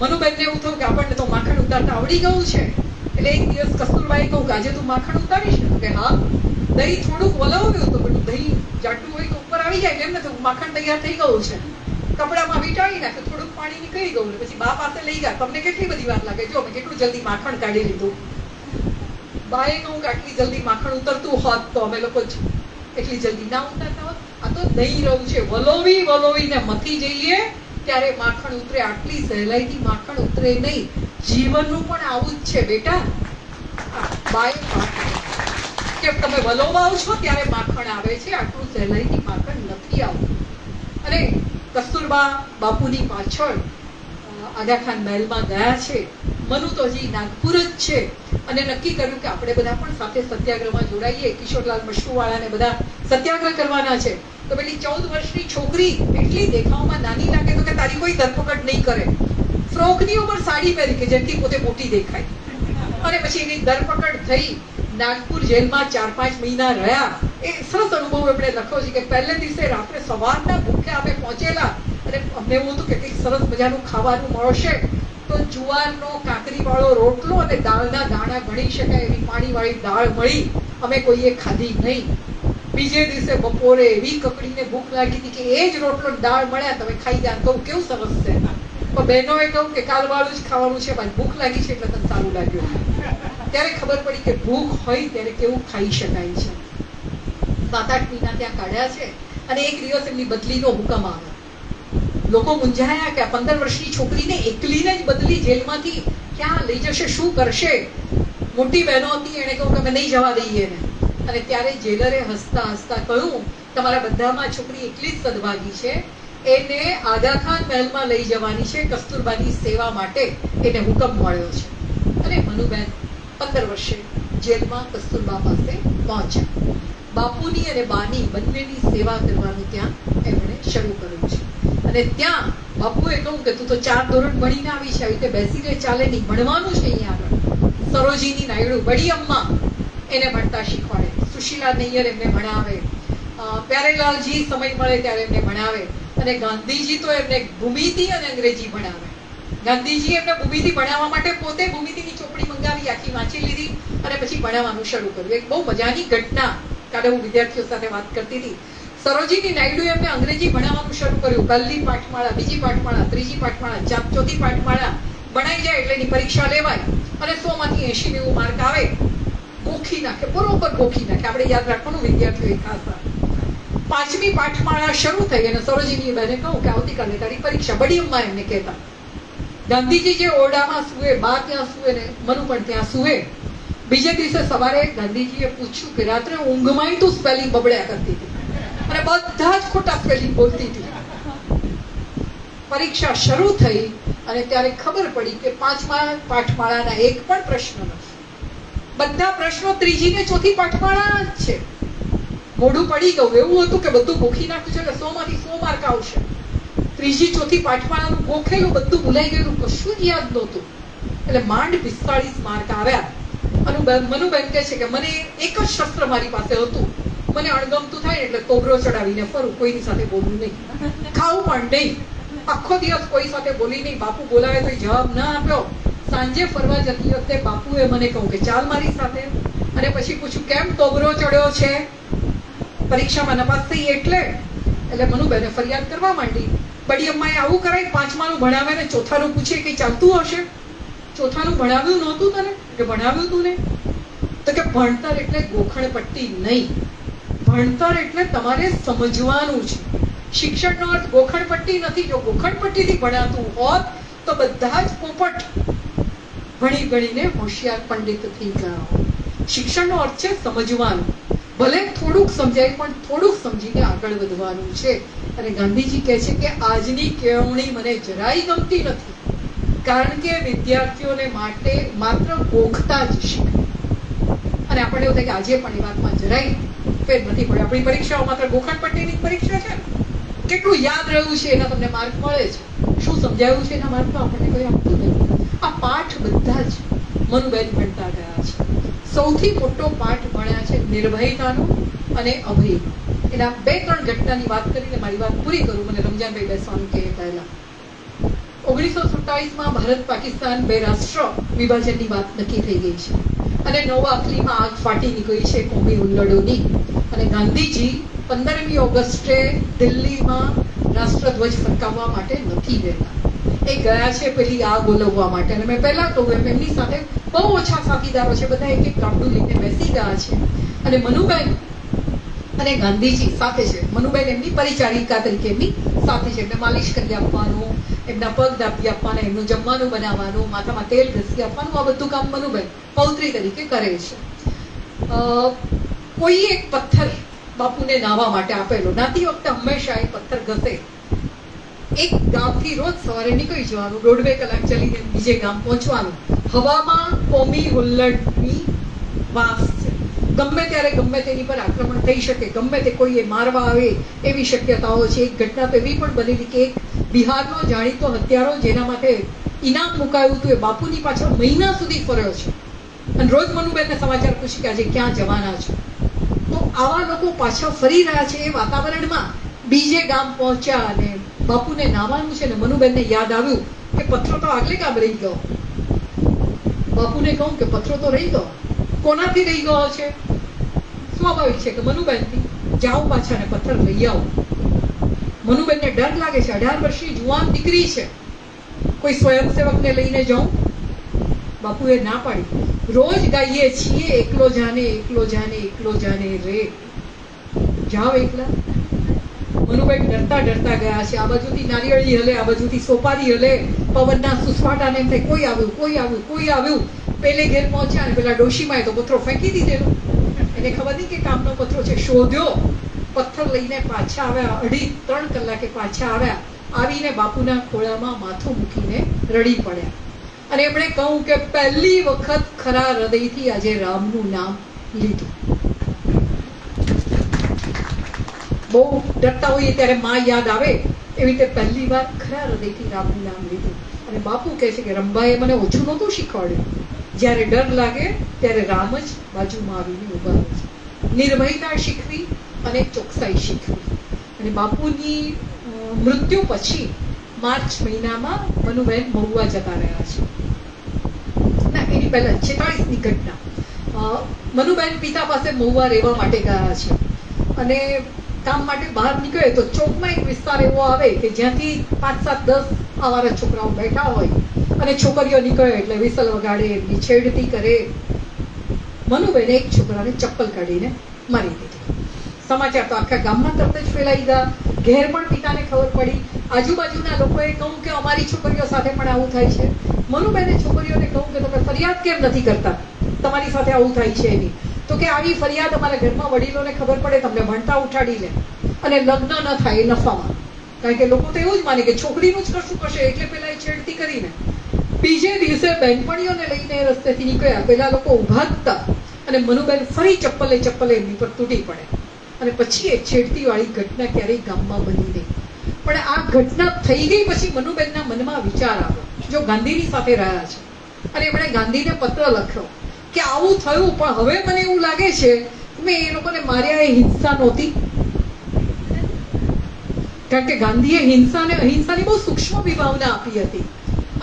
મનુબેનને એવું થયું કે આપણને તો માખણ ઉતારતા આવડી ગયું છે. એટલે એક દિવસ કસ્તુરબાએ કહ્યું કે આજે તું માખણ ઉતારીશ ને? કે હા. દહીં થોડુંક વલાવ્યું તો પેલું દહીં જાટું હોય તો ઉપર આવી જાય, એમ નથી, માખણ તૈયાર થઈ ગયું છે. કપડામાં વીંટાળી નાખે, થોડુંક પાણી નીકળી ગયું. પછી બા પાસે લઈ ગયા, તમને કેટલી બધી વાર લાગે, જો મેં કેટલું જલ્દી માખણ કાઢી લીધું. બાએ કહું કે આટલી જલ્દી માખણ ઉતરતું હોત તો અમે લોકો જ એટલી જલ્દી ના ઉતારતા હોત. આ તો દહીં રહ્યું છે, વલોવીને મથી જઈએ ત્યારે માખણ ઉતરે. આટલી સહેલાઈથી માખણ ઉતરે નહીં. જીવનનું પણ આવું જ છે બેટા. બાએ કે તમે વલોવાઓ છો ત્યારે માખણ આવે છે, આટલું સહેલાઈથી માખણ નથી આવતું. અને કસ્તુરબા બાપુની પાછળ આગાખાન મહેલમાં ગયા છે. મનુ તો હજી નાગપુર જ છે અને નક્કી કર્યું કે આપણે બધા પણ સાથે સત્યાગ્રહમાં જોડાઈએ. કિશોરલાલ મશરૂવાળાને બધા સત્યાગ્રહ કરવાના છે. તો પેલી 14 વર્ષની છોકરી એટલી દેખાવમાં નાની લાગે તો કે તારી કોઈ ધરપકડ નહીં કરે. ફ્રોકની ઉપર સાડી પહેરી કે જેથી પોતે મોટી દેખાય. અને પછી એની ધરપકડ થઈ. નાગપુર જેલમાં 4-5 મહિના રહ્યા. એ સરસ અનુભવ એમણે લખ્યો છે કે પહેલે દિવસે રાત્રે સવારના ભૂખે અમે પહોંચેલા અને અમને એવું હતું કે કંઈક સરસ મજાનું ખાવાનું મળશે. તો જુવારનો કાકરીવાળો રોટલો અને દાળના દાણા ગણી શકાય એવી પાણીવાળી દાળ મળી. અમે કોઈએ ખાધી નહીં. બીજે દિવસે બપોરે એવી કકડીને ભૂખ લાગી હતી કે એ જ રોટલો દાળ મળ્યા તમે ખાઈ ગયા. કહું કેવું સરસ છે. પણ બહેનોએ કહું કે કાલવાળું જ ખાવાનું છે પણ ભૂખ લાગી છે એટલે તને સારું લાગ્યું. ત્યારે ખબર પડી કે ભૂખ હોય ત્યારે કેવું ખાઈ શકાય છે. 7-8 મહિના ત્યાં કાઢ્યા છે અને એક દિવસ એમની બદલીનો હુકમ આવ્યો. લોકો મૂંઝાયા કે આ 15 વર્ષની છોકરીને એકલીને જ બદલી જેલમાંથી ક્યાં લઈ જશે, શું કરશે. મોટી બહેનો હતી, એણે કહ્યું કે અમે નહીં જવા દઈએ એને. અને ત્યારે જેલરે હસતા હસતા કહ્યું તમારા બધામાં છોકરી એટલી જ સદભાગી છે, એને આદા ખાન મહેલમાં લઈ જવાની છે કસ્તુરબાની સેવા માટે એને હુકમ મળ્યો છે. અને મનુબેન 15 વર્ષે જેલમાં કસ્તુરબા પાસે પહોંચ્યા. બાપુની અને બાની બંનેની સેવા કરવાનું ત્યાં એમણે શરૂ કર્યું છે. અને ત્યાં બાપુએ કહ્યું કે તું તો 4 ધોરણ ભણીને આવી છે, આવી રીતે બેસીને ચાલે નહીં, ભણવાનું છે અહીંયા આગળ. સરોજીની નાયડુ બડી અમ્મા એને ભણતા શીખવાડે. સુશીલા નૈયર એમને ભણાવે. પ્યારેલાલજી સમય મળે ત્યારે એમને ભણાવે. અને ગાંધીજી તો એમને ભૂમિતિ અને અંગ્રેજી ભણાવે. ગાંધીજી એમને ભૂમિતિ ભણાવવા માટે પોતે ભૂમિતિની ચોપડી મંગાવી, આખી વાંચી લીધી અને પછી ભણાવવાનું શરૂ કર્યું. એક બહુ મજાની ઘટના કાલે હું વિદ્યાર્થીઓ સાથે વાત કરતી હતી. સરોજીની નાયડુ એમને અંગ્રેજી ભણાવવાનું શરૂ કર્યું. પહેલી પાઠમાળા, બીજી પાઠમાળા, ત્રીજી પાઠમાળા, ચોથી પાઠમાળા ભણાઈ જાય એટલે એની પરીક્ષા લેવાય અને 100 માંથી 80 માર્ક આવે. ગોખી નાખે, બરોબર ગોખી નાખે. આપણે યાદ રાખવાનું વિદ્યાર્થીઓ ખાસ. 5મી પાઠમાળા શરૂ થઈ અને સરોજીની બહેને કહું કે આવતીકાલે તારી પરીક્ષા. બડી અમ્મા એમને કહેતા. ગાંધીજી જે ઓરડામાં સૂવે, બા ત્યાં સૂવે ને મનુ પણ ત્યાં સૂવે. બીજે દિવસે સવારે ગાંધીજીએ પૂછ્યું કે રાત્રે ઊંઘમાં તું સ્પેલિંગ બબડ્યા કરતી હતી અને બધા જ ખોટા સ્પેલિંગ બોલતી હતી. પરીક્ષા શરૂ થઈ અને ત્યારે ખબર પડી કે 5મા પાઠમાળાના એક પણ પ્રશ્ન નથી. બધા પ્રશ્નો 3જી ને 4થી પાઠમાળા જ છે. મોઢું પડી ગયું. એવું હતું કે બધું ગોખી નાખ્યું છે એટલે 100 માંથી 100 માર્ક આવશે. 3જી 4થી પાઠમાળાનું ગોખેલું બધું ભૂલાઈ ગયેલું, કશું જ યાદ નહોતું. એટલે માંડ 45 માર્ક આવ્યા. મનુબેન કહે છે કે મને એક જ શસ્ત્ર મારી પાસે હતું. મને અણગમતું થાય એટલે કોબરો ચડાવીને ફરું, કોઈની સાથે બોલવું નહીં, ખાવું પણ નહીં. આખો દિવસ કોઈ સાથે બોલી નહીં. બાપુ બોલાવે તો જવાબ ના આપ્યો. સાંજે ફરવા જતી વખતે બાપુએ મને કહ્યું કે ચાલ મારી સાથે. અને પછી પૂછ્યું કેમ કોબરો ચડ્યો છે, પરીક્ષામાં નપાસ થઈ એટલે મનુબેને ફરિયાદ કરવા માંડી. બડી અમ્માએ આવું કરાય, 5માનું ભણાવે ને 4થાનું પૂછે કઈ ચાલતું હશે. 4થાનું ભણાવ્યું નહોતું તને કે ભણાવ્યું તું ને? તો કે ભણતર એટલે ગોખણ પટ્ટી નહીં. ભણતર એટલે તમારે સમજવાનું છે. શિક્ષણનો અર્થ ગોખણ પટ્ટી નથી. જો ગોખણ પટ્ટીથી ભણાતું હોત તો બધા જ પોપટ ભણી ગણીને હોશિયાર પંડિત થઈ ગયા હોત. શિક્ષણનો અર્થ છે સમજવાનું. ભલે થોડુંક સમજાય પણ થોડુંક સમજીને આગળ વધવાનું છે. અને ગાંધીજી કહે છે કે આજની કેળવણી મને જરાય ગમતી નથી, કારણ કે વિદ્યાર્થીઓને માટે માત્ર ગોખતા જ શીખે. અને આપણને એવું થાય કે આજે પણ એ વાતમાં જરાય ફેર નથી પડ્યો. આપણી પરીક્ષાઓ માત્ર ગોખણ પટ્ટીની પરીક્ષા છે. કેટલું યાદ રહ્યું છે એના તમને માર્ક મળે છે, શું સમજાયું છે એના માર્ક તો આપણને કોઈ આપતું નથી. આ પાઠ બધા જ મનુબેન ભણતા ગયા છે. સૌથી મોટો પાઠ ભણ્યા છે નિર્ભયતાનો અને અભયનો. એના 2-3 ઘટનાની વાત કરીને મારી વાત પૂરી કરું. મને રમજાનભાઈ બેસવાનું કહે પહેલા. 1927માં ભારત પાકિસ્તાન 2 રાષ્ટ્ર વિભાજનની વાત નક્કી થઈ ગઈ છે અને નવા અખલીમાં આગ ફાટી નીકળી છે કોમી હુલ્લડોની. અને ગાંધીજી 15મી ઓગસ્ટે દિલ્હીમાં રાષ્ટ્રધ્વજ ફરકાવવા માટે નથી ગયા. એ ગયા છે પેલી આગ ઓલવવા માટે. અને મેં પહેલા કહ્યું એમ એમની સાથે બહુ ઓછા સાથીદારો છે, બધા એક કાપડું લઈને બેસી ગયા છે. અને મનુબેન અને ગાંધીજી સાથે છે. મનુબેન એમની પરિચારિકા તરીકે એમની સાથે છે. એમને માલિશ કરી આપવાનું, એમના પગ દાબી આપવાના, એમનું જમવાનું બનાવવાનું, માથામાં તેલ ઘસી આપવાનું, આ બધું કામ મનુબેન પૌત્રી તરીકે કરે છે. કોઈ એક પથ્થર બાપુને નાહવા માટે આપેલો. નાતી વખતે હંમેશા એ પથ્થર ઘસે. એક ગામથી રોજ સવારે નીકળી જવાનું, 1.5 કલાક ચાલીને બીજે ગામ પહોંચવાનું. હવામાં કોમી હુલ્લડની વાસ છે. ગમે ત્યારે ગમે તેની પર આક્રમણ થઈ શકે, ગમે તે કોઈએ મારવા આવે એવી શક્યતાઓ છે. એક ઘટના તો એવી પણ બનેલી કે એક બિહારનો જાણીતો હત્યારો જેના માટે ઇનામ મુકાયું હતું એ બાપુની પાછળ મહિના સુધી ફર્યો છે અને રોજ મનુબેનને સમાચાર પૂછે કે આજે ક્યાં જવાના છો. તો આવા લોકો પાછા ફરી રહ્યા છે એ વાતાવરણમાં બીજે ગામ પહોંચ્યા અને બાપુને નાવાનું છે ને મનુબેનને યાદ આવ્યું કે પથરો તો આગલે ગામ રહી ગયો. બાપુને કહું કે પથરો તો રહી ગયો. કોનાથી રહી ગયો છે? સ્વાભાવિક છે કે મનુબેનથી. જાઓ પાછા ને પથ્થર લઈ આવો. મનુબેનને ડર લાગે છે. 18 વર્ષની જુવાન દીકરી છે. કોઈ સ્વયંસેવકને લઈને જાઉં? બાપુએ ના પાડી. રોજ ગાઈએ છીએ એકલો જાને એકલો જાને એકલો જાને રે. જાઓ એકલા. મનુબેન ડરતા ડરતા ગયા છે. આ બાજુથી નારિયેળી હલે, આ બાજુથી સોપારી હલે, પવનના સુસવાટાને એમ થાય કોઈ આવ્યું કોઈ આવ્યું કોઈ આવ્યું. પેલે ઘેર પહોંચ્યા અને પેલા ડોશીમાએ તો પથરો ફેંકી દીધેલો. એને ખબર નહીં કે કામનો પથરો છે. શોધ્યો, પથ્થર લઈને પાછા આવ્યા. 2.5-3 કલાકે પાછા આવ્યા. આવીને બાપુના ખોળામાં માથું મૂકીને રડી પડ્યા અને એમણે કહ્યું કે પહેલી વખત ખરા હૃદયથી આજે રામનું નામ લીધું. બહુ ડરતા હોઈએ ત્યારે માં યાદ આવે એવી રીતે પહેલી વાર ખરા હૃદયથી રામનું નામ લીધું. અને બાપુ કહે છે કે રંભાએ મને ઓછું નહોતું શીખવાડ્યું. જ્યારે ડર લાગે ત્યારે રામ જ બાજુમાં આવીને ઉભા રહે છે. નિર્ભયતા શીખવી અને ચોકસાઈ શીખવી. અને બાપુની મૃત્યુ પછી માર્ચ મહિનામાં મનુબેન મહુવા જતા રહ્યા છે. ના, એની પહેલા 46ની ઘટના. મનુબેન પિતા પાસે મહુવા રહેવા માટે ગયા છે અને કામ માટે બહાર નીકળે તો ચોકમાં એક વિસ્તાર એવો આવે કે જ્યાંથી 5-7-10 આવારા છોકરાઓ બેઠા હોય અને છોકરીઓ નીકળે એટલે વિસલ વગાડે, એમની છેડતી કરે. મનુબેને એક છોકરાને ચપ્પલ કાઢીને મારી દીધું. સમાચાર તો આખા ગામમાં તરત જ ફેલાઈ ગયા. ઘેર પણ પિતાને ખબર પડી. આજુબાજુના લોકોએ કહ્યું કે અમારી છોકરીઓ સાથે પણ આવું થાય છે. મનુબેને છોકરીઓને કહ્યું કે તમે ફરિયાદ કેમ નથી કરતા તમારી સાથે આવું થાય છે એની? તો કે આવી ફરિયાદ અમારા ઘરમાં વડીલોને ખબર પડે, તમને ભણતા ઉઠાડી લે અને લગ્ન ન થાય એ નફામાં. કારણ કે લોકો તો એવું જ માને કે છોકરીનું જ કશું કરશે એટલે પેલા એ છેડતી કરીને. બીજે દિવસે બહેનપણીઓને લઈને રસ્તેથી નીકળ્યા. પેલા લોકો ઊભા હતા અને મનુબેન ફરી ચપ્પલે એમની પર તૂટી પડે અને પછી એ છેડતી વાળી ઘટના ક્યારેય ગામમાં બની નહીં. પણ આ ઘટના થઈ ગઈ પછી મનુબેનના મનમાં વિચાર આવ્યો, જો ગાંધીની સાથે રહ્યા છે અને એમણે ગાંધીને પત્ર લખ્યો કે આવું થયું પણ હવે મને એવું લાગે છે કે મેં એ લોકોને માર્યા એ હિંસા નહોતી. કારણ કે ગાંધીએ હિંસાને અહિંસાની બહુ સૂક્ષ્મ વિભાવના આપી હતી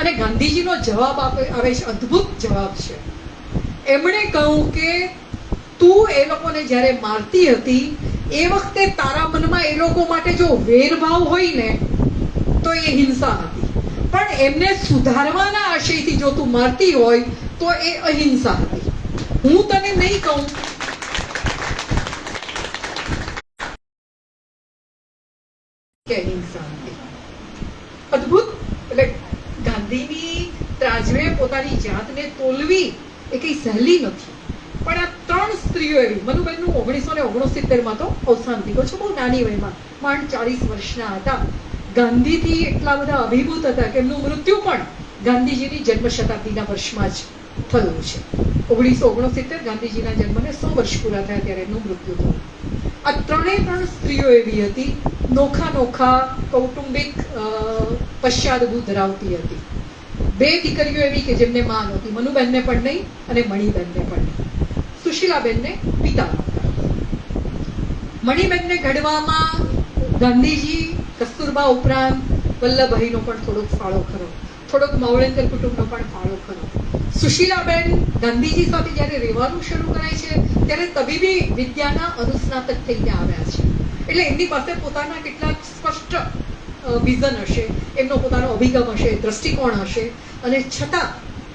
અને ગાંધીજીનો જવાબ આવે છે, અદ્ભુત જવાબ છે. એમણે કહ્યું કે તું એ લોકોને જ્યારે મારતી હતી એ વખતે તારા મનમાં એ લોકો માટે જો વેરભાવ હોય ને તો એ હિંસા હતી, પણ એમને સુધારવાના આશયથી જો તું મારતી હોય તો એ અહિંસા હતી. હું તને નહીં કહું કે અહિંસા હતી. અદ્ભુત. એટલે ગાંધીની ત્રાજવે પોતાની જાતને તોલવી એ કઈ સહેલી નથી. પણ આ 3 સ્ત્રીઓ એવી. મનુબેનનું 1969માં તો અવસાન થઈ ગયું છે, બહુ નાની વયમાં, માંડ 40 વર્ષના હતા. ગાંધીથી એટલા બધા અભિભૂત હતા કે એમનું મૃત્યુ પણ ગાંધીજીની જન્મ શતાબ્દીના વર્ષમાં જ થયું છે. 1969 ગાંધીજીના જન્મને 100 વર્ષ પૂરા થયા ત્યારે એમનું મૃત્યુ થયું. આ 3 સ્ત્રીઓ એવી હતી, નોખા કૌટુંબિક પશ્ચાદભૂત ધરાવતી હતી. 2 દીકરીઓ એવી કે જેમને માં નહોતી, મનુબેનને પણ નહીં અને મણિબેનને પણ નહીં. સુશીલાબેનને પિતા નહોતા. મણિબેનને ઘડવામાં ગાંધીજી, કસ્તુરબા ઉપરાંત વલ્લભભાઈનો પણ થોડોક ફાળો ખરો, થોડોક માવળેન્કર કુટુંબનો પણ ફાળો ખરો. સુશીલાબેન ગાંધીજી સાથે જ્યારે રહેવાનું શરૂ કરે છે ત્યારે તબીબી વિદ્યાના અનુસ્નાતક થઈને આવ્યા છે. એટલે એમની પાસે પોતાના કેટલાક સ્પષ્ટ વિઝન હશે, એમનો પોતાનો અભિગમ હશે, દ્રષ્ટિકોણ હશે અને છતાં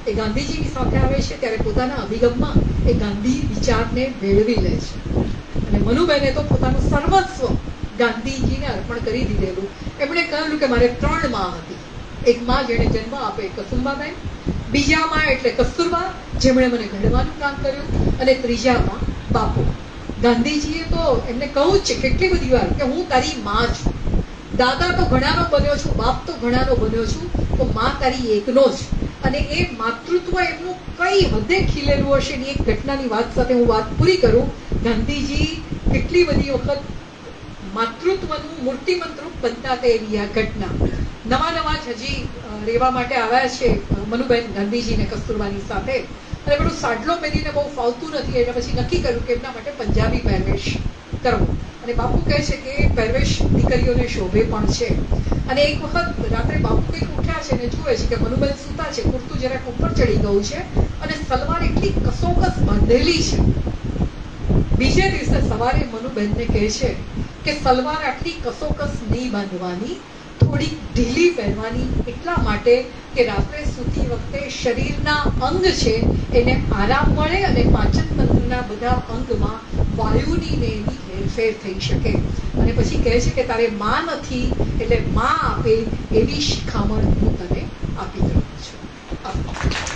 એ ગાંધીજીની સાથે આવે છે ત્યારે પોતાના અભિગમમાં એ ગાંધી વિચારને ભેળવી લે છે. અને મનુબેને તો પોતાનું સર્વસ્વ ગાંધીજીને અર્પણ કરી દીધેલું. એમણે કહ્યું કે મારે 3 માં હતી. એક માં જેણે જન્મ આપે કસુંબાબેન, બીજા માં એટલે કસ્તુરબા જેમણે મને ઘડવાનું કામ કર્યું અને ત્રીજા માં બાપુ. ગાંધીજીએ તો એમને કહ્યું છે કેટલી બધી વાર કે હું તારી માં છું, દાદા તો ઘણાનો બન્યો છું, બાપ તો ઘણાનો બન્યો છું, તો માં તારી એકનો જ. અને એ માતૃત્વ એમનું કઈ હદે ખીલેલું હશે એની એક ઘટનાની વાત સાથે હું વાત પૂરી કરું. ગાંધીજી કેટલી બધી વખત માતૃત્વનું મૂર્તિમંત રૂપ બનતા હતા એવી આ ઘટના. નવા જ હજી રહેવા માટે આવ્યા છે મનુબેન ગાંધીજી ને કસ્તુરબાની સાથે, અને પેલું સાડલો પહેરીને બહુ ફાવતું નથી એટલે પછી નક્કી કર્યું કે એમના માટે પંજાબી પહેરવેશ કરવો. અને બાપુ કહે છે કે એ પહેરવેશ દીકરીઓને શોભે પણ છે. અને એક વખત રાત્રે બાપુ કંઈક ઉઠ્યા છે ને જુએ છે કે મનુબેન સૂતા છે, કુર્તું જરાક ઉપર ચડી ગયું છે અને સલવાર એટલી કસોકસ બાંધેલી છે. બીજે દિવસે સવારે મનુબેનને કહે છે કે સલવાર આટલી કસોકસ નહીં બાંધવાની, થોડીક ઢીલી પહેરવાની, એટલા માટે કે રાત્રે સૂતી વખતે શરીરના અંગ છે એને આરામ મળે અને પાચન તંત્રના બધા અંગમાં વાયુની ને એની હેરફેર થઈ શકે. અને પછી કહે છે કે તારે માં નથી એટલે માં આપે એવી શિખામણ હું તને આપી રહ્યો છું.